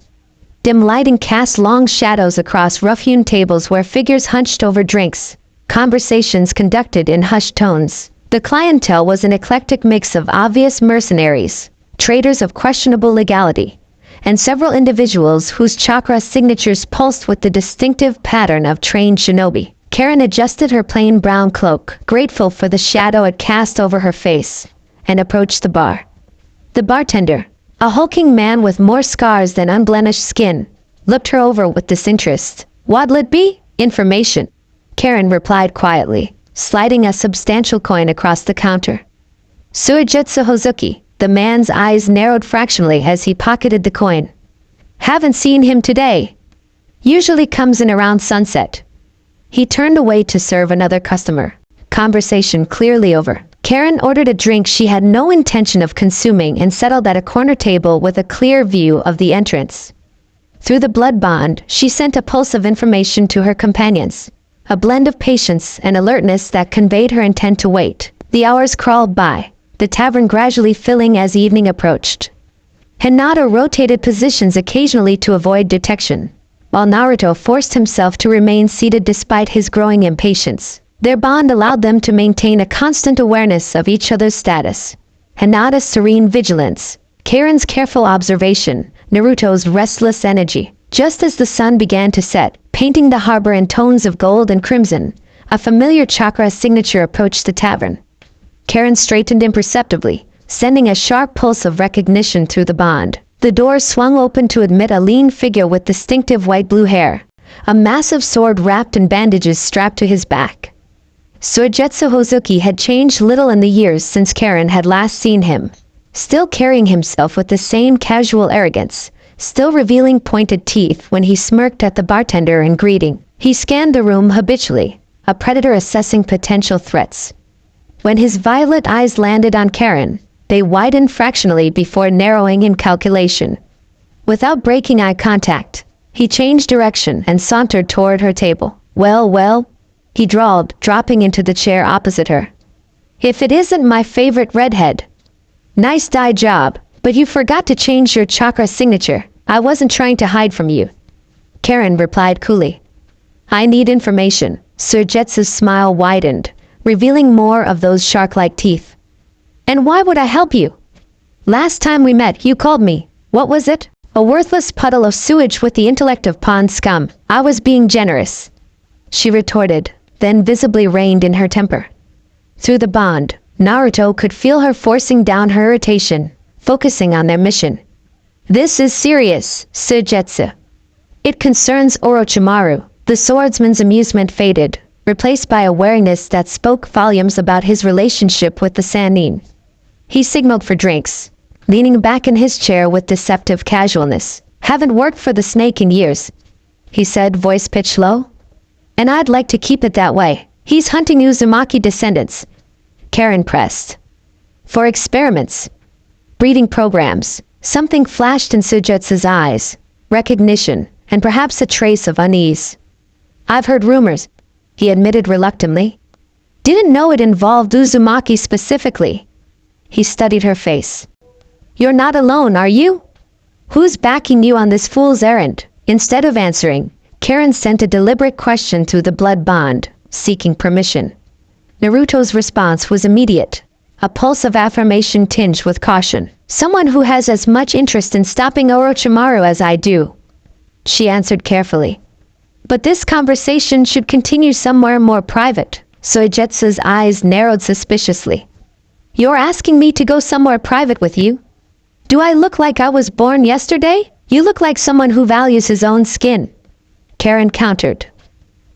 Dim lighting cast long shadows across rough-hewn tables where figures hunched over drinks, conversations conducted in hushed tones. The clientele was an eclectic mix of obvious mercenaries, traders of questionable legality, and several individuals whose chakra signatures pulsed with the distinctive pattern of trained shinobi. Karen adjusted her plain brown cloak, grateful for the shadow it cast over her face, and approached the bar. The bartender, a hulking man with more scars than unblemished skin, looked her over with disinterest. What'll it be? Information, Karen replied quietly, sliding a substantial coin across the counter. Suigetsu Hozuki, the man's eyes narrowed fractionally as he pocketed the coin. Haven't seen him today. Usually comes in around sunset. He turned away to serve another customer. Conversation clearly over. Karen ordered a drink she had no intention of consuming and settled at a corner table with a clear view of the entrance. Through the blood bond, she sent a pulse of information to her companions, a blend of patience and alertness that conveyed her intent to wait. The hours crawled by, the tavern gradually filling as evening approached. Hinata rotated positions occasionally to avoid detection, while Naruto forced himself to remain seated despite his growing impatience. Their bond allowed them to maintain a constant awareness of each other's status. Hinata's serene vigilance, Karen's careful observation, Naruto's restless energy. Just as the sun began to set, painting the harbor in tones of gold and crimson, a familiar chakra signature approached the tavern. Karen straightened imperceptibly, sending a sharp pulse of recognition through the bond. The door swung open to admit a lean figure with distinctive white-blue hair, a massive sword wrapped in bandages strapped to his back. Suigetsu Hozuki had changed little in the years since Karen had last seen him, still carrying himself with the same casual arrogance, still revealing pointed teeth when he smirked at the bartender in greeting. He scanned the room habitually, a predator assessing potential threats. When his violet eyes landed on Karen, they widened fractionally before narrowing in calculation. Without breaking eye contact, he changed direction and sauntered toward her table. Well, he drawled, dropping into the chair opposite her. If it isn't my favorite redhead. Nice dye job, but you forgot to change your chakra signature. I wasn't trying to hide from you. Karen replied coolly. I need information. Suigetsu's smile widened, revealing more of those shark-like teeth. And why would I help you? Last time we met, you called me. What was it? A worthless puddle of sewage with the intellect of pond scum. I was being generous, she retorted, then visibly reined in her temper. Through the bond, Naruto could feel her forcing down her irritation, focusing on their mission. This is serious, Suigetsu. It concerns Orochimaru. The swordsman's amusement faded, replaced by a wariness that spoke volumes about his relationship with the Sannin. He signaled for drinks, leaning back in his chair with deceptive casualness. Haven't worked for the snake in years, he said, voice pitched low. And I'd like to keep it that way. He's hunting Uzumaki descendants. Karen pressed. For experiments. Breeding programs. Something flashed in Suigetsu's eyes. Recognition, and perhaps a trace of unease. I've heard rumors, he admitted reluctantly. Didn't know it involved Uzumaki specifically. He studied her face. You're not alone, are you? Who's backing you on this fool's errand? Instead of answering, Karen sent a deliberate question through the blood bond, seeking permission. Naruto's response was immediate, a pulse of affirmation tinged with caution. Someone who has as much interest in stopping Orochimaru as I do, she answered carefully. But this conversation should continue somewhere more private. Suigetsu's eyes narrowed suspiciously. You're asking me to go somewhere private with you? Do I look like I was born yesterday? You look like someone who values his own skin, Karen countered.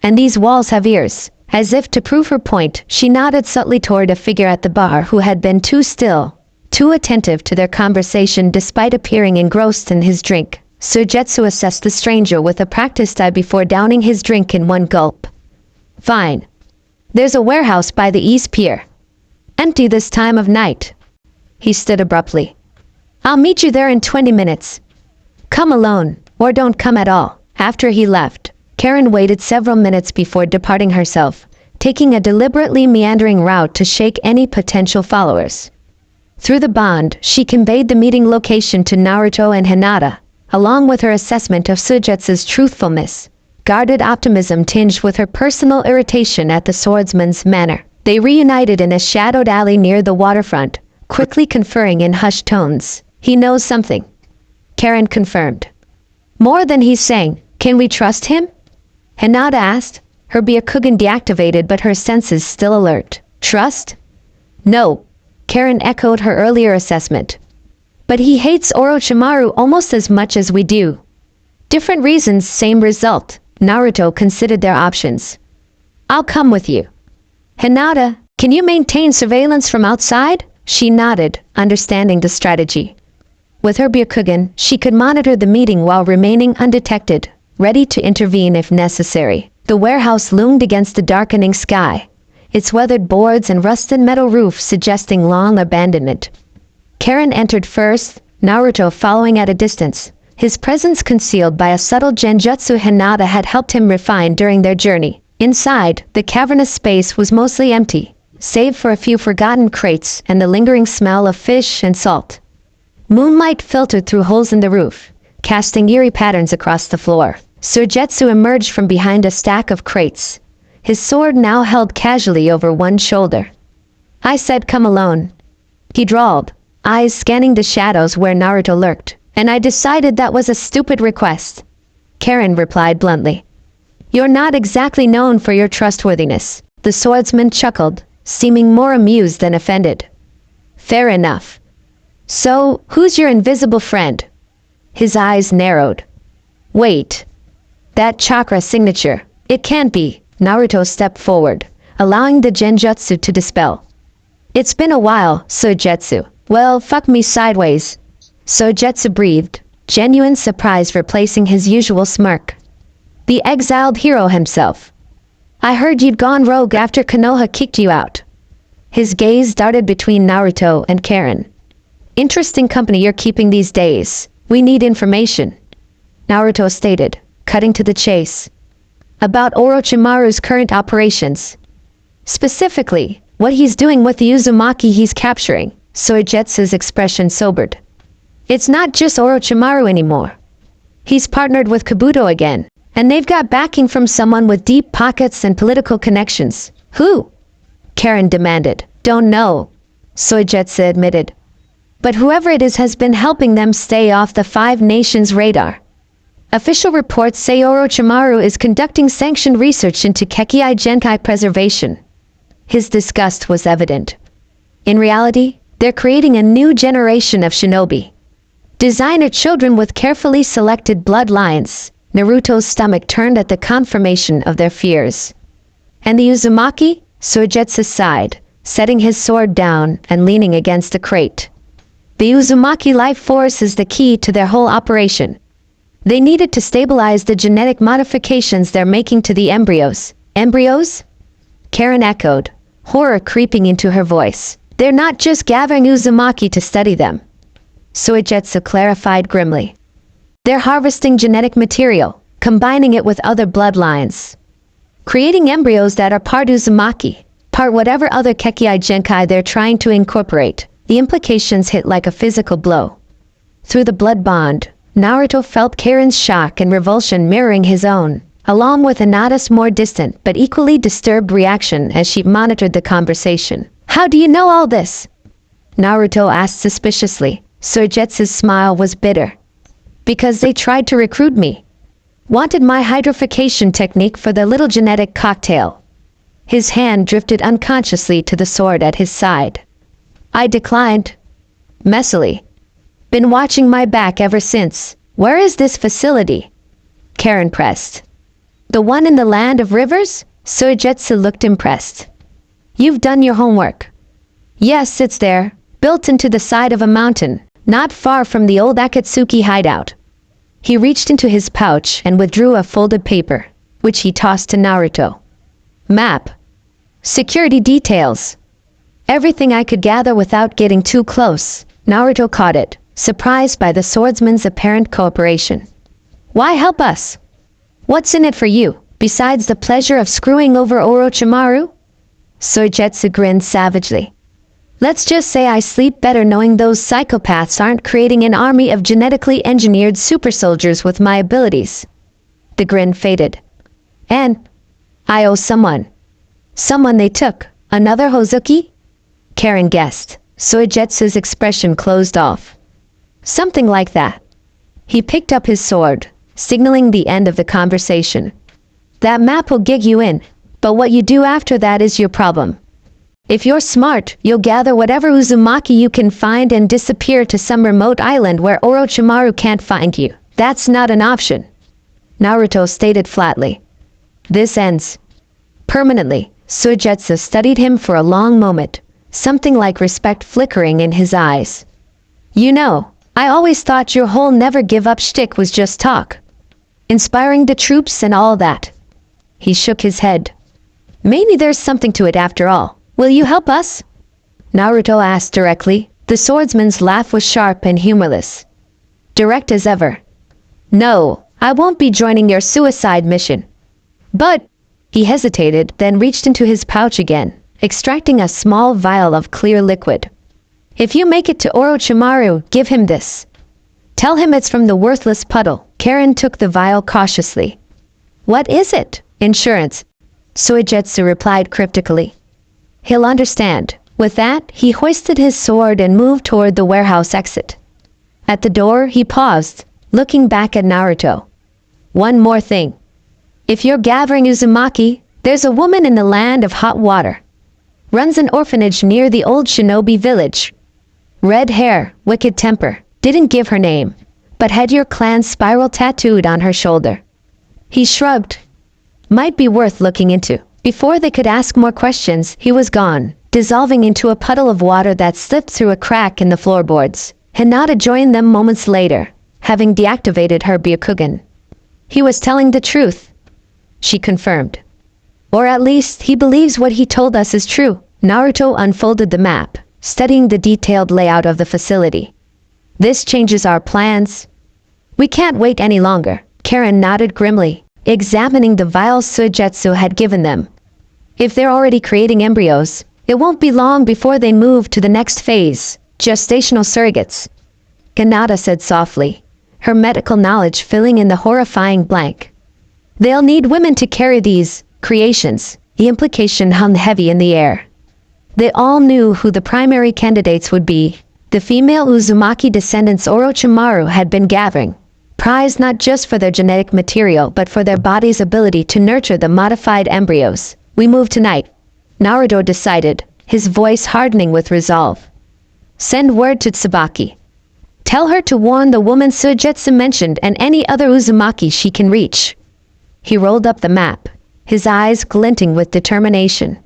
And these walls have ears. As if to prove her point, she nodded subtly toward a figure at the bar who had been too still, too attentive to their conversation despite appearing engrossed in his drink. Suigetsu assessed the stranger with a practiced eye before downing his drink in one gulp. Fine. There's a warehouse by the East Pier. Empty this time of night. He stood abruptly. I'll meet you there in 20 minutes. Come alone, or don't come at all. After he left, Karen waited several minutes before departing herself, taking a deliberately meandering route to shake any potential followers. Through the bond, she conveyed the meeting location to Naruto and Hinata, along with her assessment of Suigetsu's truthfulness, guarded optimism tinged with her personal irritation at the swordsman's manner. They reunited in a shadowed alley near the waterfront, quickly conferring in hushed tones. He knows something, Karen confirmed. More than he's saying. Can we trust him? Hinata asked, her Byakugan deactivated but her senses still alert. Trust? No, Karen echoed her earlier assessment. But he hates Orochimaru almost as much as we do. Different reasons, same result. Naruto considered their options. I'll come with you. Hinata, can you maintain surveillance from outside? She nodded, understanding the strategy. With her Byakugan, she could monitor the meeting while remaining undetected, ready to intervene if necessary. The warehouse loomed against the darkening sky, its weathered boards and rusted metal roof suggesting long abandonment. Karen entered first, Naruto following at a distance, his presence concealed by a subtle genjutsu Hinata had helped him refine during their journey. Inside, the cavernous space was mostly empty, save for a few forgotten crates and the lingering smell of fish and salt. Moonlight filtered through holes in the roof, casting eerie patterns across the floor. Suigetsu emerged from behind a stack of crates, his sword now held casually over one shoulder. I said come alone, he drawled, eyes scanning the shadows where Naruto lurked, and I decided that was a stupid request. Karen replied bluntly. You're not exactly known for your trustworthiness. The swordsman chuckled, seeming more amused than offended. Fair enough. So, who's your invisible friend? His eyes narrowed. Wait. That chakra signature. It can't be. Naruto stepped forward, allowing the genjutsu to dispel. It's been a while, Sojetsu. Well, fuck me sideways. Sojetsu breathed, genuine surprise replacing his usual smirk. The exiled hero himself. I heard you'd gone rogue after Konoha kicked you out. His gaze darted between Naruto and Karen. Interesting company you're keeping these days. We need information. Naruto stated, cutting to the chase. About Orochimaru's current operations. Specifically, what he's doing with the Uzumaki he's capturing. Soijetsu's expression sobered. It's not just Orochimaru anymore. He's partnered with Kabuto again, and they've got backing from someone with deep pockets and political connections. Who? Karen demanded. Don't know, Soijetsu admitted. But whoever it is has been helping them stay off the Five Nations radar. Official reports say Orochimaru is conducting sanctioned research into Kekkei Genkai preservation. His disgust was evident. In reality, they're creating a new generation of shinobi. Designer children with carefully selected bloodlines. Naruto's stomach turned at the confirmation of their fears. And the Uzumaki? Soijetsu sighed, setting his sword down and leaning against a crate. The Uzumaki life force is the key to their whole operation. They needed to stabilize the genetic modifications they're making to the embryos. Embryos? Karen echoed, horror creeping into her voice. They're not just gathering Uzumaki to study them. Soijetsu clarified grimly. They're harvesting genetic material, combining it with other bloodlines. Creating embryos that are part Uzumaki, part whatever other Kekkei Genkai they're trying to incorporate. The implications hit like a physical blow. Through the blood bond, Naruto felt Karen's shock and revulsion mirroring his own, along with Hinata's more distant but equally disturbed reaction as she monitored the conversation. How do you know all this? Naruto asked suspiciously. Soijetsu's smile was bitter. Because they tried to recruit me. Wanted my hydrification technique for their little genetic cocktail. His hand drifted unconsciously to the sword at his side. I declined. Messily. Been watching my back ever since. Where is this facility? Karen pressed. The one in the land of rivers? Soijetsu looked impressed. You've done your homework. Yes, it's there, built into the side of a mountain, not far from the old Akatsuki hideout. He reached into his pouch and withdrew a folded paper, which he tossed to Naruto. Map. Security details. Everything I could gather without getting too close. Naruto caught it, surprised by the swordsman's apparent cooperation. Why help us? What's in it for you, besides the pleasure of screwing over Orochimaru? Soijetsu grinned savagely. Let's just say I sleep better knowing those psychopaths aren't creating an army of genetically engineered super soldiers with my abilities. The grin faded. And I owe someone. Someone they took. Another Hozuki? Karen guessed. Soijetsu's expression closed off. Something like that. He picked up his sword, signaling the end of the conversation. That map will gig you in, but what you do after that is your problem. If you're smart, you'll gather whatever Uzumaki you can find and disappear to some remote island where Orochimaru can't find you. That's not an option. Naruto stated flatly. This ends. Permanently. Soijetsu studied him for a long moment, something like respect flickering in his eyes. You know, I always thought your whole never give up shtick was just talk. Inspiring the troops and all that. He shook his head. Maybe there's something to it after all. Will you help us? Naruto asked directly. The swordsman's laugh was sharp and humorless. Direct as ever. No, I won't be joining your suicide mission. But, he hesitated, then reached into his pouch again, extracting a small vial of clear liquid. If you make it to Orochimaru, give him this. Tell him it's from the worthless puddle. Karen took the vial cautiously. What is it? Insurance. Soijetsu replied cryptically. He'll understand. With that, he hoisted his sword and moved toward the warehouse exit. At the door, he paused, looking back at Naruto. One more thing. If you're gathering Uzumaki, there's a woman in the land of hot water. Runs an orphanage near the old shinobi village. Red hair, wicked temper. Didn't give her name, but had your clan's spiral tattooed on her shoulder. He shrugged. Might be worth looking into. Before they could ask more questions, he was gone, dissolving into a puddle of water that slipped through a crack in the floorboards. Hinata joined them moments later, having deactivated her Byakugan. He was telling the truth, she confirmed. Or at least, he believes what he told us is true. Naruto unfolded the map, studying the detailed layout of the facility. This changes our plans. We can't wait any longer. Karen nodded grimly, examining the vials Suigetsu had given them. If they're already creating embryos, it won't be long before they move to the next phase, gestational surrogates. Hinata said softly, her medical knowledge filling in the horrifying blank. They'll need women to carry these creations. The implication hung heavy in the air. They all knew who the primary candidates would be. The female Uzumaki descendants Orochimaru had been gathering, prized not just for their genetic material but for their body's ability to nurture the modified embryos. We move tonight, Naruto decided, his voice hardening with resolve. Send word to Tsubaki. Tell her to warn the woman Suigetsu mentioned and any other Uzumaki she can reach. He rolled up the map, his eyes glinting with determination.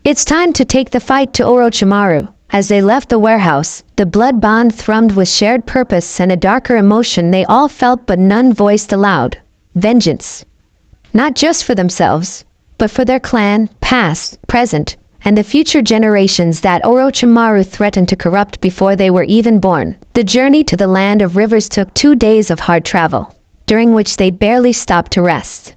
It's time to take the fight to Orochimaru. As they left the warehouse, the blood bond thrummed with shared purpose and a darker emotion they all felt but none voiced aloud. Vengeance. Not just for themselves, but for their clan, past, present, and the future generations that Orochimaru threatened to corrupt before they were even born. The journey to the land of rivers took 2 days of hard travel, during which they barely stopped to rest.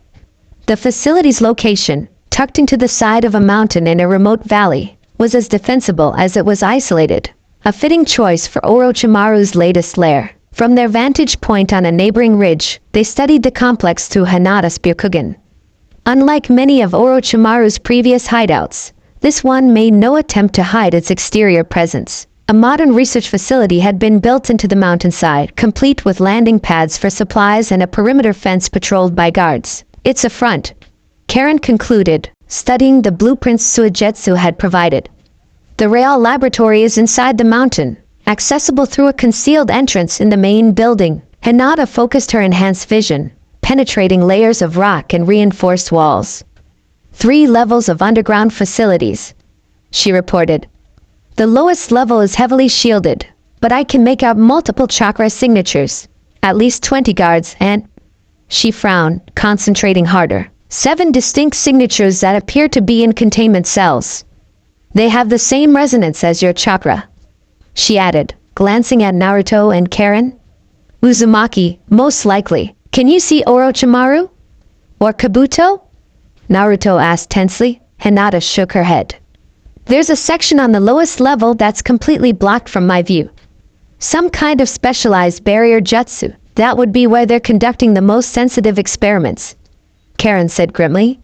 The facility's location, tucked into the side of a mountain in a remote valley, was as defensible as it was isolated, a fitting choice for Orochimaru's latest lair. From their vantage point on a neighboring ridge, they studied the complex through Hinata's Byakugan. Unlike many of Orochimaru's previous hideouts, this one made no attempt to hide its exterior presence. A modern research facility had been built into the mountainside, complete with landing pads for supplies and a perimeter fence patrolled by guards. It's a front, Karen concluded, studying the blueprints Suigetsu had provided. The Real laboratory is inside the mountain, accessible through a concealed entrance in the main building. Hinata focused her enhanced vision, penetrating layers of rock and reinforced walls. 3 levels of underground facilities, she reported. The lowest level is heavily shielded, but I can make out multiple chakra signatures, at least 20 guards and... She frowned, concentrating harder. 7 distinct signatures that appear to be in containment cells. They have the same resonance as your chakra, she added, glancing at Naruto and Karen. Uzumaki, most likely. Can you see Orochimaru? Or Kabuto? Naruto asked tensely. Hinata shook her head. There's a section on the lowest level that's completely blocked from my view. Some kind of specialized barrier jutsu. That would be where they're conducting the most sensitive experiments, Karen said grimly.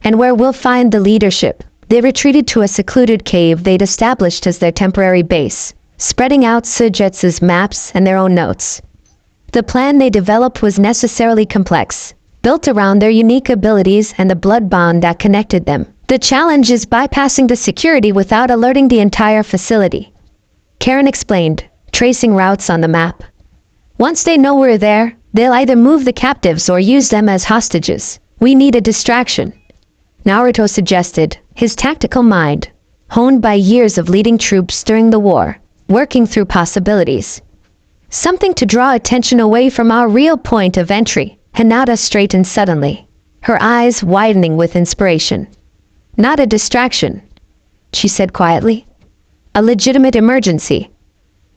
And where we'll find the leadership. They retreated to a secluded cave they'd established as their temporary base, spreading out Suigetsu's maps and their own notes. The plan they developed was necessarily complex, built around their unique abilities and the blood bond that connected them. The challenge is bypassing the security without alerting the entire facility, Karen explained, tracing routes on the map. Once they know we're there, they'll either move the captives or use them as hostages. We need a distraction, Naruto suggested, his tactical mind, honed by years of leading troops during the war, working through possibilities. Something to draw attention away from our real point of entry. Hinata straightened suddenly, her eyes widening with inspiration. Not a distraction, she said quietly. A legitimate emergency.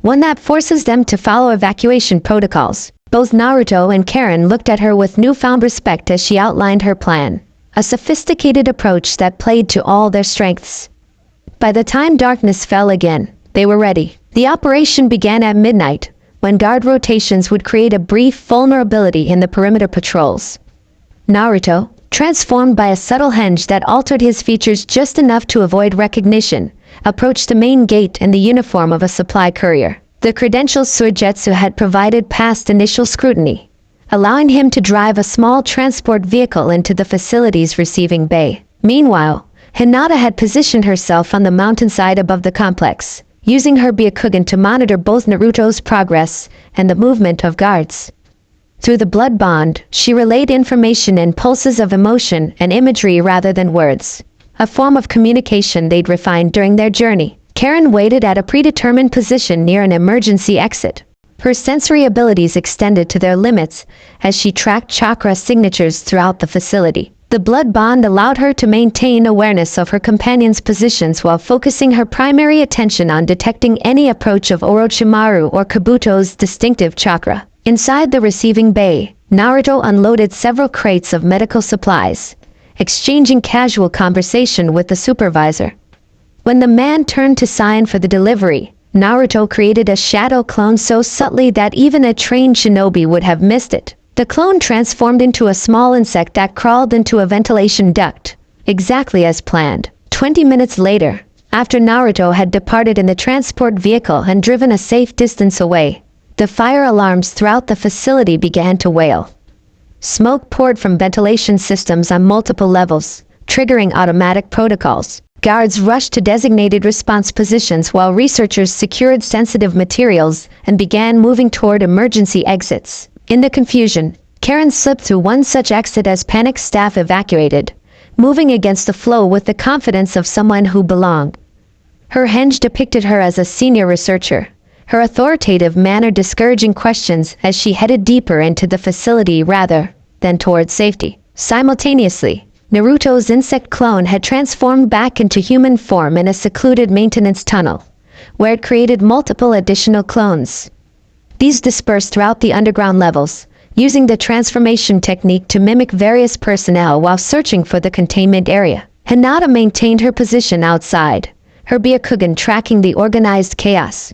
One that forces them to follow evacuation protocols. Both Naruto and Karen looked at her with newfound respect as she outlined her plan. A sophisticated approach that played to all their strengths. By the time darkness fell again, they were ready. The operation began at midnight, when guard rotations would create a brief vulnerability in the perimeter patrols. Naruto, transformed by a subtle henge that altered his features just enough to avoid recognition, approached the main gate in the uniform of a supply courier. The credentials Suigetsu had provided passed initial scrutiny, allowing him to drive a small transport vehicle into the facility's receiving bay. Meanwhile, Hinata had positioned herself on the mountainside above the complex, using her Byakugan to monitor both Naruto's progress and the movement of guards. Through the blood bond, she relayed information in pulses of emotion and imagery rather than words, a form of communication they'd refined during their journey. Karen waited at a predetermined position near an emergency exit. Her sensory abilities extended to their limits as she tracked chakra signatures throughout the facility. The blood bond allowed her to maintain awareness of her companion's positions while focusing her primary attention on detecting any approach of Orochimaru or Kabuto's distinctive chakra. Inside the receiving bay, Naruto unloaded several crates of medical supplies, exchanging casual conversation with the supervisor. When the man turned to sign for the delivery, Naruto created a shadow clone so subtly that even a trained shinobi would have missed it. The clone transformed into a small insect that crawled into a ventilation duct, exactly as planned. 20 minutes later, after Naruto had departed in the transport vehicle and driven a safe distance away, the fire alarms throughout the facility began to wail. Smoke poured from ventilation systems on multiple levels, triggering automatic protocols. Guards rushed to designated response positions while researchers secured sensitive materials and began moving toward emergency exits. In the confusion, Karen slipped through one such exit as panicked staff evacuated, moving against the flow with the confidence of someone who belonged. Her henge depicted her as a senior researcher, her authoritative manner discouraging questions as she headed deeper into the facility rather than toward safety. Simultaneously, Naruto's insect clone had transformed back into human form in a secluded maintenance tunnel, where it created multiple additional clones. These dispersed throughout the underground levels, using the transformation technique to mimic various personnel while searching for the containment area. Hinata maintained her position outside, her Byakugan tracking the organized chaos.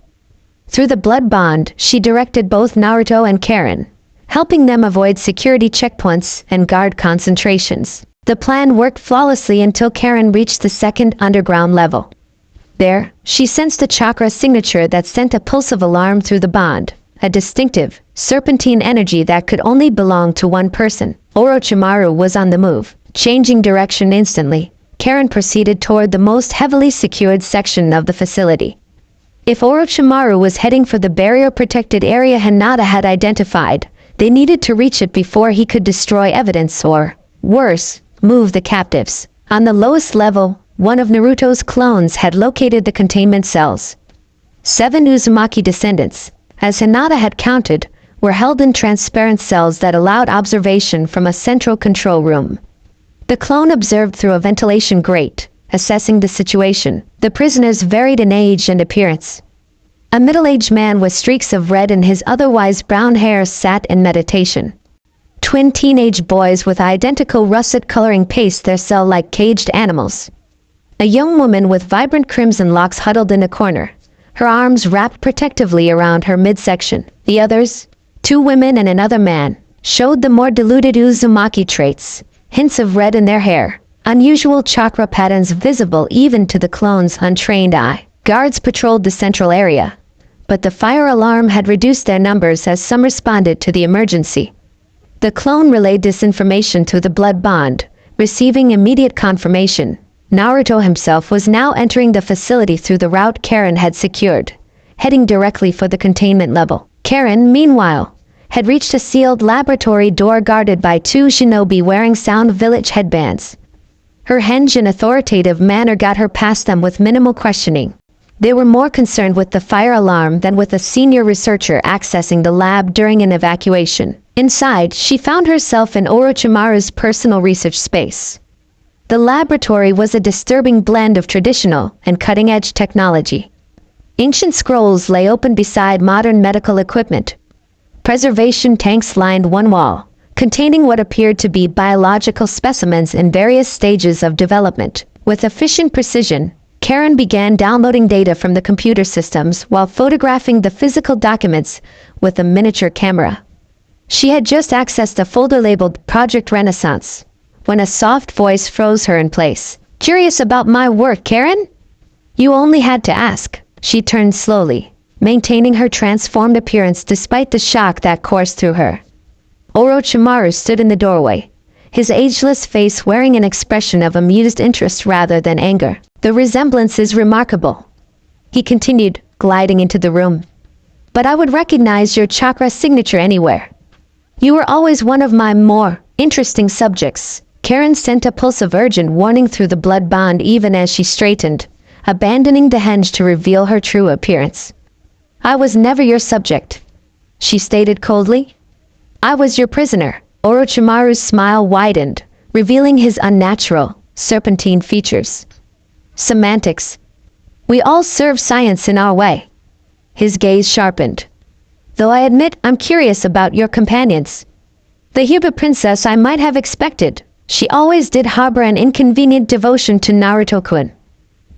Through the blood bond, she directed both Naruto and Karen, helping them avoid security checkpoints and guard concentrations. The plan worked flawlessly until Karen reached the second underground level. There, she sensed a chakra signature that sent a pulse of alarm through the bond, a distinctive, serpentine energy that could only belong to one person. Orochimaru was on the move. Changing direction instantly, Karen proceeded toward the most heavily secured section of the facility. If Orochimaru was heading for the barrier-protected area Hinata had identified, they needed to reach it before he could destroy evidence or, worse, move the captives. On the lowest level, one of Naruto's clones had located the containment cells. 7 Uzumaki descendants, as Hinata had counted, were held in transparent cells that allowed observation from a central control room. The clone observed through a ventilation grate, assessing the situation. The prisoners varied in age and appearance. A middle-aged man with streaks of red in his otherwise brown hair sat in meditation. Twin teenage boys with identical russet coloring paced their cell like caged animals. A young woman with vibrant crimson locks huddled in a corner, her arms wrapped protectively around her midsection. The others, 2 women and another man, showed the more diluted Uzumaki traits, hints of red in their hair, unusual chakra patterns visible even to the clone's untrained eye. Guards patrolled the central area, but the fire alarm had reduced their numbers as some responded to the emergency. The clone relayed this information to the blood bond, receiving immediate confirmation. Naruto himself was now entering the facility through the route Karen had secured, heading directly for the containment level. Karen, meanwhile, had reached a sealed laboratory door guarded by 2 shinobi wearing sound village headbands. Her henge and authoritative manner got her past them with minimal questioning. They were more concerned with the fire alarm than with a senior researcher accessing the lab during an evacuation. Inside, she found herself in Orochimaru's personal research space. The laboratory was a disturbing blend of traditional and cutting-edge technology. Ancient scrolls lay open beside modern medical equipment. Preservation tanks lined one wall, containing what appeared to be biological specimens in various stages of development. With efficient precision, Karen began downloading data from the computer systems while photographing the physical documents with a miniature camera. She had just accessed a folder labeled Project Renaissance, when a soft voice froze her in place. "Curious about my work, Karen?" You only had to ask. She turned slowly, maintaining her transformed appearance despite the shock that coursed through her. Orochimaru stood in the doorway, his ageless face wearing an expression of amused interest rather than anger. The resemblance is remarkable. He continued, gliding into the room. But I would recognize your chakra signature anywhere. You were always one of my more interesting subjects. Karen sent a pulse of urgent warning through the blood bond even as she straightened, abandoning the henge to reveal her true appearance. I was never your subject, she stated coldly. I was your prisoner. Orochimaru's smile widened, revealing his unnatural, serpentine features. Semantics. We all serve science in our way. His gaze sharpened. Though I admit I'm curious about your companions. The Hyuga princess I might have expected. She always did harbor an inconvenient devotion to Naruto-kun.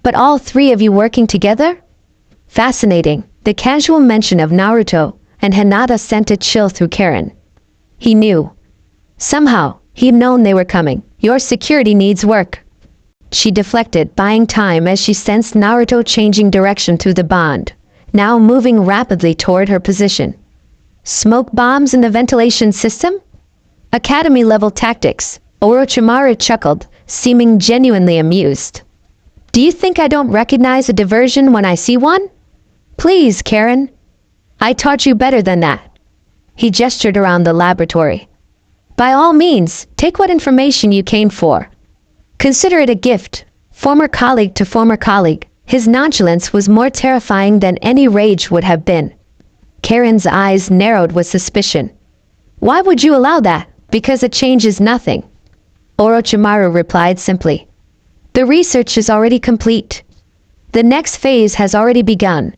But all three of you working together? Fascinating. The casual mention of Naruto and Hinata sent a chill through Karen. He knew. Somehow, he'd known they were coming. Your security needs work. She deflected, buying time as she sensed Naruto changing direction through the bond, now moving rapidly toward her position. Smoke bombs in the ventilation system? Academy-level tactics. Orochimaru chuckled, seeming genuinely amused. Do you think I don't recognize a diversion when I see one? Please, Karen. I taught you better than that. He gestured around the laboratory. By all means, take what information you came for. Consider it a gift. Former colleague to former colleague. His nonchalance was more terrifying than any rage would have been. Karen's eyes narrowed with suspicion. Why would you allow that? Because it changes nothing. Orochimaru replied simply. The research is already complete. The next phase has already begun.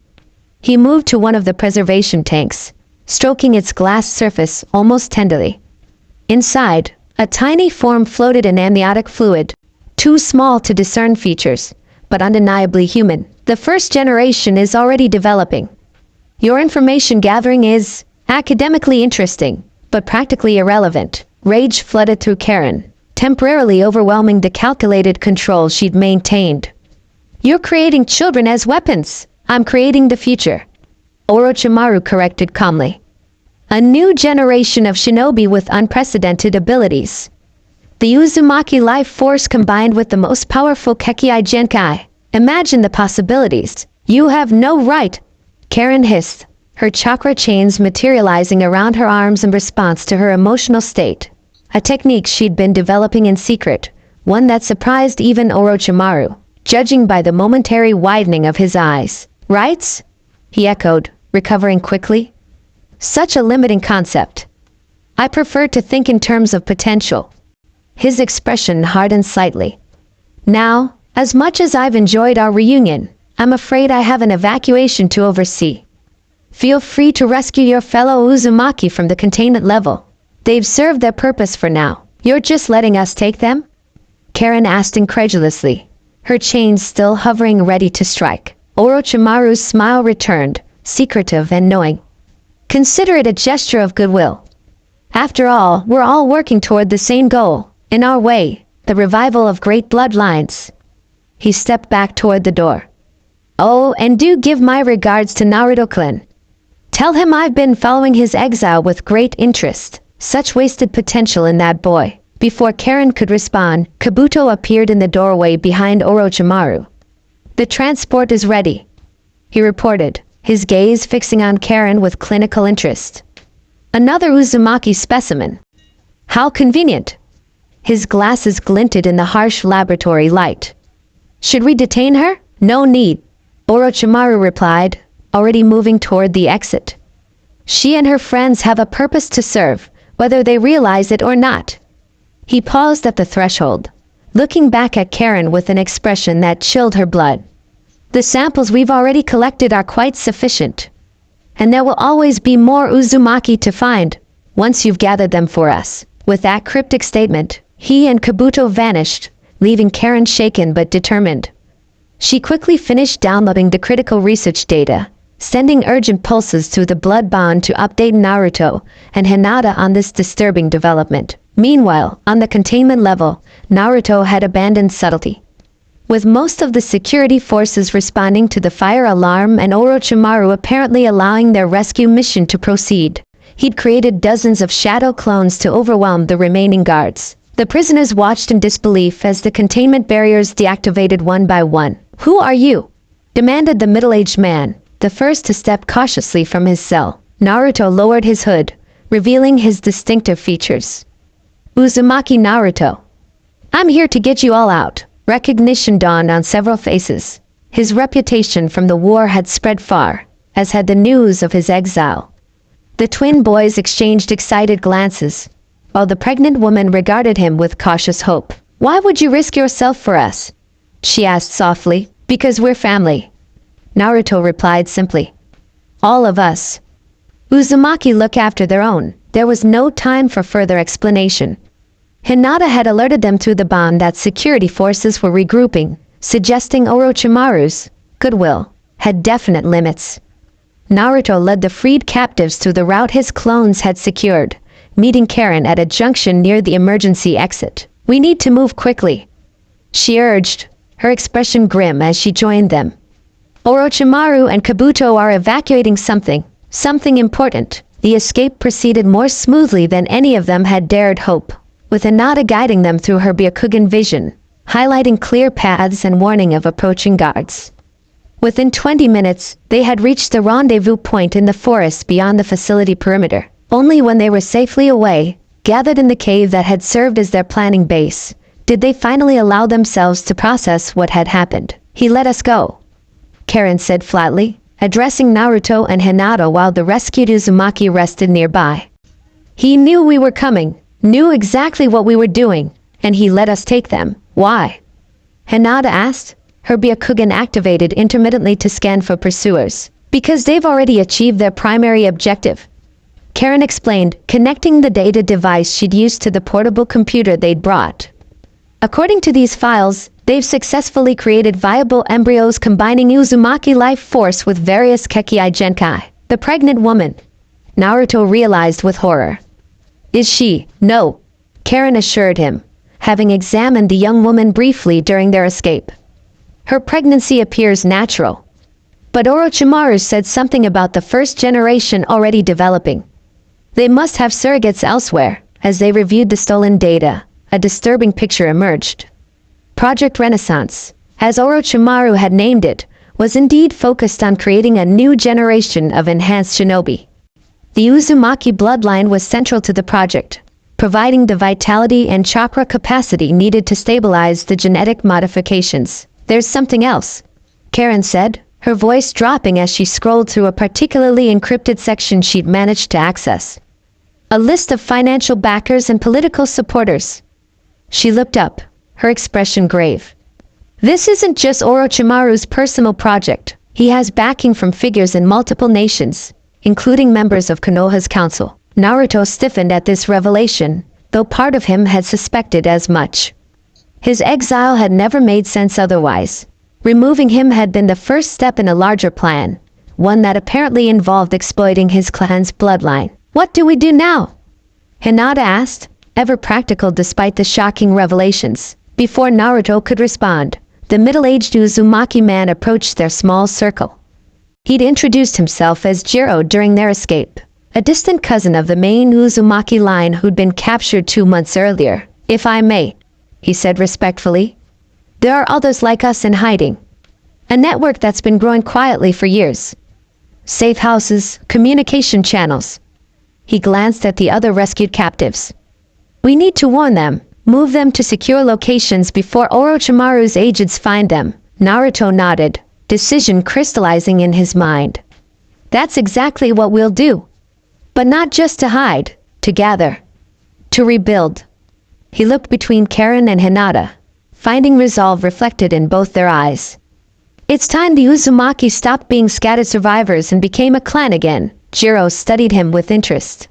He moved to one of the preservation tanks, stroking its glass surface almost tenderly. Inside, a tiny form floated in amniotic fluid, too small to discern features, but undeniably human. The first generation is already developing. Your information gathering is academically interesting, but practically irrelevant. Rage flooded through Karen, temporarily overwhelming the calculated control she'd maintained. You're creating children as weapons. I'm creating the future. Orochimaru corrected calmly. A new generation of shinobi with unprecedented abilities. The Uzumaki life force combined with the most powerful Kekkei Genkai. Imagine the possibilities. You have no right. Karen hissed, her chakra chains materializing around her arms in response to her emotional state. A technique she'd been developing in secret, one that surprised even Orochimaru, judging by the momentary widening of his eyes. Rights? He echoed, recovering quickly. Such a limiting concept. I prefer to think in terms of potential. His expression hardened slightly. Now, as much as I've enjoyed our reunion, I'm afraid I have an evacuation to oversee. Feel free to rescue your fellow Uzumaki from the containment level. They've served their purpose for now. You're just letting us take them? Karen asked incredulously, her chains still hovering ready to strike. Orochimaru's smile returned, secretive and knowing. Consider it a gesture of goodwill. After all, we're all working toward the same goal, in our way, the revival of great bloodlines. He stepped back toward the door. Oh, and do give my regards to Naruto-kun. Tell him I've been following his exile with great interest. Such wasted potential in that boy. Before Karen could respond, Kabuto appeared in the doorway behind Orochimaru. The transport is ready, he reported, his gaze fixing on Karen with clinical interest. Another Uzumaki specimen. How convenient. His glasses glinted in the harsh laboratory light. Should we detain her? No need, Orochimaru replied, already moving toward the exit. She and her friends have a purpose to serve, whether they realize it or not. He paused at the threshold, looking back at Karen with an expression that chilled her blood. The samples we've already collected are quite sufficient. And there will always be more Uzumaki to find, once you've gathered them for us. With that cryptic statement, he and Kabuto vanished, leaving Karen shaken but determined. She quickly finished downloading the critical research data, sending urgent pulses through the blood bond to update Naruto and Hinata on this disturbing development. Meanwhile, on the containment level, Naruto had abandoned subtlety. with most of the security forces responding to the fire alarm and Orochimaru apparently allowing their rescue mission to proceed. He'd created dozens of shadow clones to overwhelm the remaining guards. The prisoners watched in disbelief as the containment barriers deactivated one by one. "Who are you?" demanded the middle-aged man, the first to step cautiously from his cell. Naruto lowered his hood, revealing his distinctive features. "Uzumaki Naruto. I'm here to get you all out." Recognition dawned on several faces. His reputation from the war had spread far, as had the news of his exile. The twin boys exchanged excited glances, while the pregnant woman regarded him with cautious hope. "Why would you risk yourself for us?" she asked softly. "Because we're family," Naruto replied simply. "All of us." Uzumaki look after their own. There was no time for further explanation. Hinata had alerted them through the bomb that security forces were regrouping, suggesting Orochimaru's goodwill had definite limits. Naruto led the freed captives through the route his clones had secured, meeting Karen at a junction near the emergency exit. "We need to move quickly," she urged, her expression grim as she joined them. "Orochimaru and Kabuto are evacuating something important." The escape proceeded more smoothly than any of them had dared hope, with Hinata guiding them through her Byakugan vision, highlighting clear paths and warning of approaching guards. Within 20 minutes, they had reached the rendezvous point in the forest beyond the facility perimeter. Only when they were safely away, gathered in the cave that had served as their planning base, did they finally allow themselves to process what had happened. "He let us go," Karen said flatly, addressing Naruto and Hinata while the rescued Uzumaki rested nearby. "He knew we were coming, knew exactly what we were doing, and he let us take them." "Why?" Hinata asked, her Byakugan activated intermittently to scan for pursuers. "Because they've already achieved their primary objective," Karen explained, connecting the data device she'd used to the portable computer they'd brought. "According to these files, they've successfully created viable embryos combining Uzumaki life force with various Kekii Genkai." The pregnant woman, Naruto realized with horror. "Is she?" "No," Karen assured him, having examined the young woman briefly during their escape. "Her pregnancy appears natural. But Orochimaru said something about the first generation already developing. They must have surrogates elsewhere." As they reviewed the stolen data, a disturbing picture emerged. Project Renaissance, as Orochimaru had named it, was indeed focused on creating a new generation of enhanced shinobi. The Uzumaki bloodline was central to the project, providing the vitality and chakra capacity needed to stabilize the genetic modifications. "There's something else," Karen said, her voice dropping as she scrolled through a particularly encrypted section she'd managed to access. "A list of financial backers and political supporters." She looked up, her expression grave. "This isn't just Orochimaru's personal project. He has backing from figures in multiple nations, including members of Konoha's council." Naruto stiffened at this revelation, though part of him had suspected as much. His exile had never made sense otherwise. Removing him had been the first step in a larger plan, one that apparently involved exploiting his clan's bloodline. "What do we do now?" Hinata asked, ever practical despite the shocking revelations. Before Naruto could respond, the middle-aged Uzumaki man approached their small circle. He'd introduced himself as Jiro during their escape, a distant cousin of the main Uzumaki line who'd been captured 2 months earlier. "If I may," he said respectfully, "there are others like us in hiding. A network that's been growing quietly for years. Safe houses, communication channels." He glanced at the other rescued captives. "We need to warn them, move them to secure locations before Orochimaru's agents find them." Naruto nodded, decision crystallizing in his mind. "That's exactly what we'll do. But not just to hide, to gather, to rebuild." He looked between Karen and Hinata, finding resolve reflected in both their eyes. "It's time the Uzumaki stopped being scattered survivors and became a clan again." Jiro studied him with interest.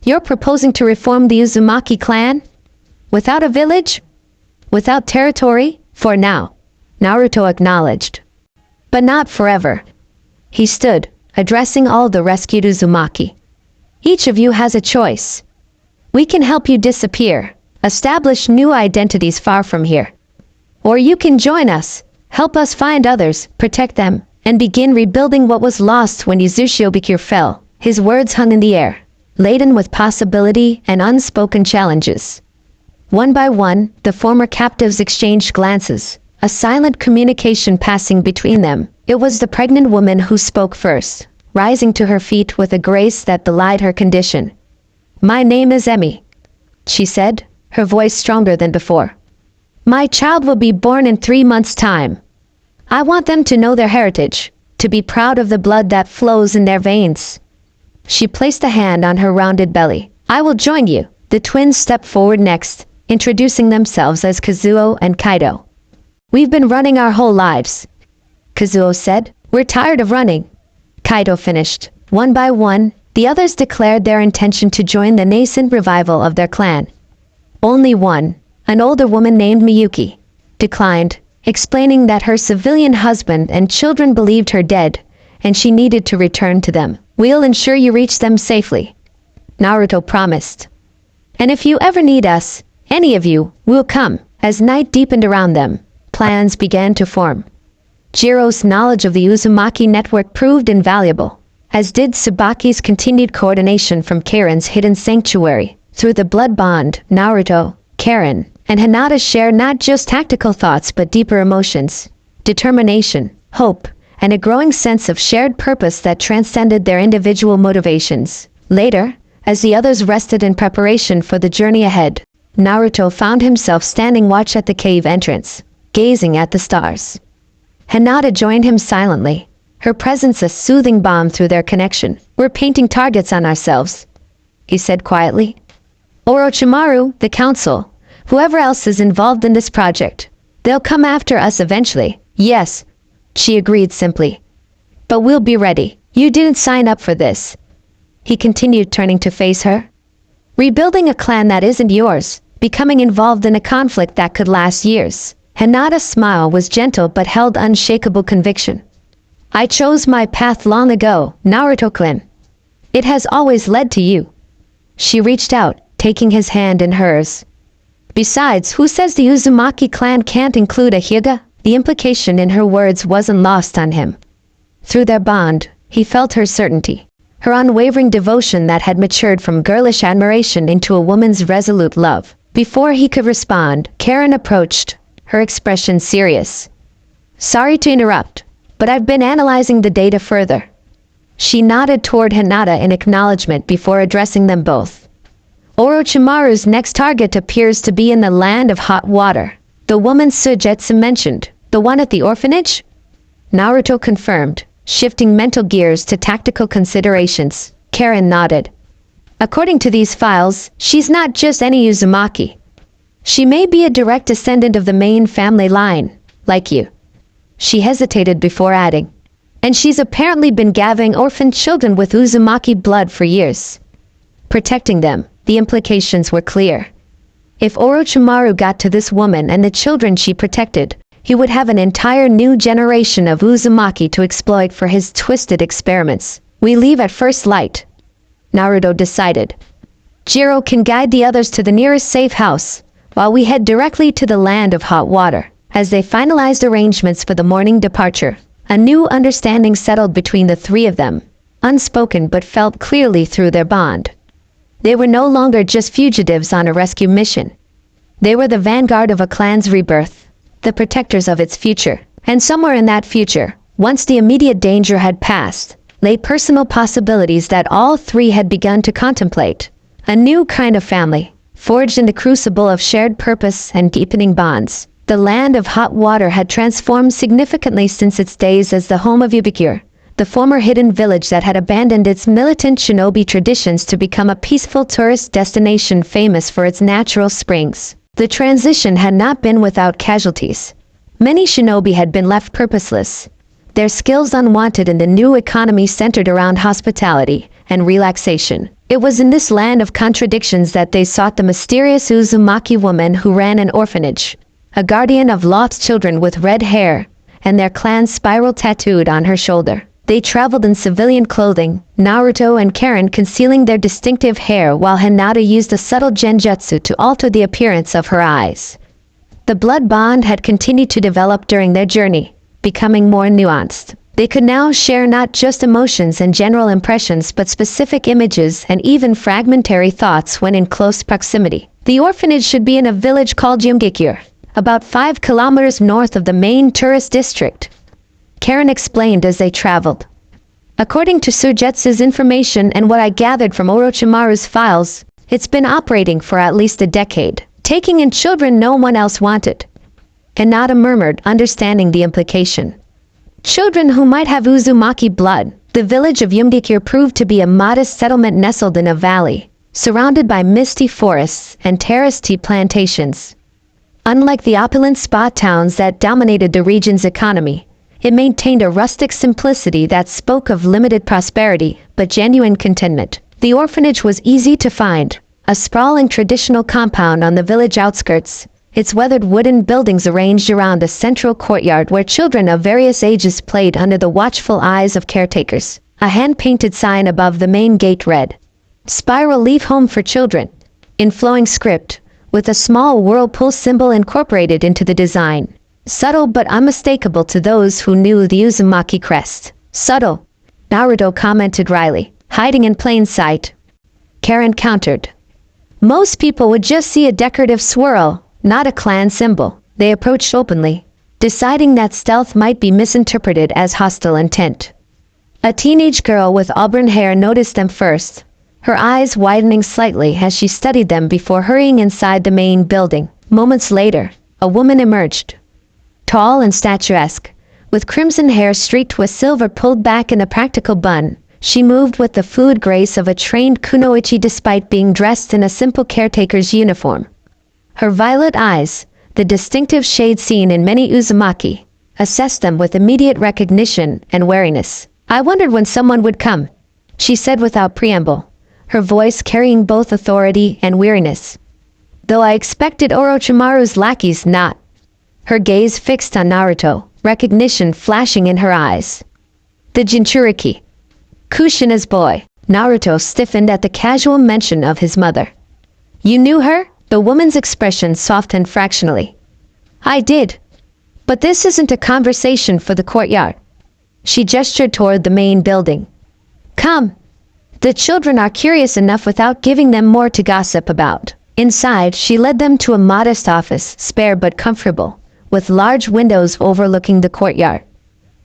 "You're proposing to reform the Uzumaki clan? Without a village? Without territory? For now," Naruto acknowledged. "But not forever." He stood, addressing all the rescued Uzumaki. "Each of you has a choice. We can help you disappear, establish new identities far from here. Or you can join us, help us find others, protect them, and begin rebuilding what was lost when Uzumaki fell. His words hung in the air, laden with possibility and unspoken challenges. One by one, the former captives exchanged glances, a silent communication passing between them. It was the pregnant woman who spoke first, rising to her feet with a grace that belied her condition. "My name is Emmy," she said, her voice stronger than before. "My child will be born in 3 months' time. I want them to know their heritage, to be proud of the blood that flows in their veins." She placed a hand on her rounded belly. "I will join you." The twins stepped forward next, introducing themselves as Kazuo and Kaido. "We've been running our whole lives," Kazuo said. "We're tired of running." Kaido finished. One by one, the others declared their intention to join the nascent revival of their clan. Only one, an older woman named Miyuki, declined, explaining that her civilian husband and children believed her dead, and she needed to return to them. "We'll ensure you reach them safely," Naruto promised. "And if you ever need us, any of you, we'll come." As night deepened around them, plans began to form. Jiro's knowledge of the Uzumaki network proved invaluable, as did Tsubaki's continued coordination from Karen's hidden sanctuary. Through the blood bond, Naruto, Karen, and Hinata shared not just tactical thoughts but deeper emotions, determination, hope, and a growing sense of shared purpose that transcended their individual motivations. Later, as the others rested in preparation for the journey ahead, Naruto found himself standing watch at the cave entrance, gazing at the stars. Hinata joined him silently, her presence a soothing balm through their connection. "We're painting targets on ourselves," he said quietly. "Orochimaru, the council, whoever else is involved in this project, they'll come after us eventually." "Yes," she agreed simply. "But we'll be ready. You didn't sign up for this," he continued, turning to face her. "Rebuilding a clan that isn't yours, becoming involved in a conflict that could last years." Hinata's smile was gentle but held unshakable conviction. "I chose my path long ago, Naruto-kun. It has always led to you." She reached out, taking his hand in hers. "Besides, who says the Uzumaki clan can't include a Hyuga?" The implication in her words wasn't lost on him. Through their bond, he felt her certainty, her unwavering devotion that had matured from girlish admiration into a woman's resolute love. Before he could respond, Karen approached, her expression serious. "Sorry to interrupt, but I've been analyzing the data further." She nodded toward Hinata in acknowledgement before addressing them both. "Orochimaru's next target appears to be in the land of hot water," the woman Sujetsu mentioned. "The one at the orphanage?" Naruto confirmed, shifting mental gears to tactical considerations. Karen nodded. "According to these files, she's not just any Uzumaki. She may be a direct descendant of the main family line, like you." She hesitated before adding, "And she's apparently been gathering orphan children with Uzumaki blood for years, protecting them." The implications were clear. If Orochimaru got to this woman and the children she protected, he would have an entire new generation of Uzumaki to exploit for his twisted experiments. "We leave at first light," Naruto decided. "Jiro can guide the others to the nearest safe house, while we head directly to the land of hot water." As they finalized arrangements for the morning departure, a new understanding settled between the three of them, unspoken but felt clearly through their bond. They were no longer just fugitives on a rescue mission. They were the vanguard of a clan's rebirth, the protectors of its future. And somewhere in that future, once the immediate danger had passed, lay personal possibilities that all three had begun to contemplate. A new kind of family, forged in the crucible of shared purpose and deepening bonds. The land of hot water had transformed significantly since its days as the home of Ubikure, the former hidden village that had abandoned its militant shinobi traditions to become a peaceful tourist destination famous for its natural springs. The transition had not been without casualties. Many shinobi had been left purposeless, their skills unwanted in the new economy centered around hospitality and relaxation. It was in this land of contradictions that they sought the mysterious Uzumaki woman who ran an orphanage, a guardian of lost children with red hair, and their clan's spiral tattooed on her shoulder. They traveled in civilian clothing, Naruto and Karen concealing their distinctive hair while Hinata used a subtle genjutsu to alter the appearance of her eyes. The blood bond had continued to develop during their journey, becoming more nuanced. They could now share not just emotions and general impressions but specific images and even fragmentary thoughts when in close proximity. The orphanage should be in a village called Uzumaki, about 5 kilometers north of the main tourist district, Karen explained as they traveled. According to Sujetsu's information and what I gathered from Orochimaru's files, it's been operating for at least a decade, taking in children no one else wanted. Hinata murmured, understanding the implication. Children who might have Uzumaki blood. The village of Uzumaki proved to be a modest settlement nestled in a valley, surrounded by misty forests and terraced tea plantations. Unlike the opulent spa towns that dominated the region's economy, it maintained a rustic simplicity that spoke of limited prosperity but genuine contentment. The orphanage was easy to find, a sprawling traditional compound on the village outskirts, its weathered wooden buildings arranged around a central courtyard where children of various ages played under the watchful eyes of caretakers. A hand-painted sign above the main gate read, "Spiral Leaf Home for Children," in flowing script, with a small whirlpool symbol incorporated into the design. Subtle but unmistakable to those who knew the Uzumaki crest. Subtle, Naruto commented wryly, hiding in plain sight. Karen countered. Most people would just see a decorative swirl, not a clan symbol. They approached openly, deciding that stealth might be misinterpreted as hostile intent. A teenage girl with auburn hair noticed them first, her eyes widening slightly as she studied them before hurrying inside the main building. Moments later, a woman emerged. Tall and statuesque, with crimson hair streaked with silver pulled back in a practical bun, she moved with the fluid grace of a trained kunoichi despite being dressed in a simple caretaker's uniform. Her violet eyes, the distinctive shade seen in many Uzumaki, assessed them with immediate recognition and wariness. "I wondered when someone would come," she said without preamble, her voice carrying both authority and weariness. "Though I expected Orochimaru's lackeys not." Her gaze fixed on Naruto, recognition flashing in her eyes. "The Jinchuriki. Kushina's boy." Naruto stiffened at the casual mention of his mother. "You knew her?" The woman's expression softened fractionally. "I did. But this isn't a conversation for the courtyard." She gestured toward the main building. "Come. The children are curious enough without giving them more to gossip about." Inside, she led them to a modest office, spare but comfortable, with large windows overlooking the courtyard.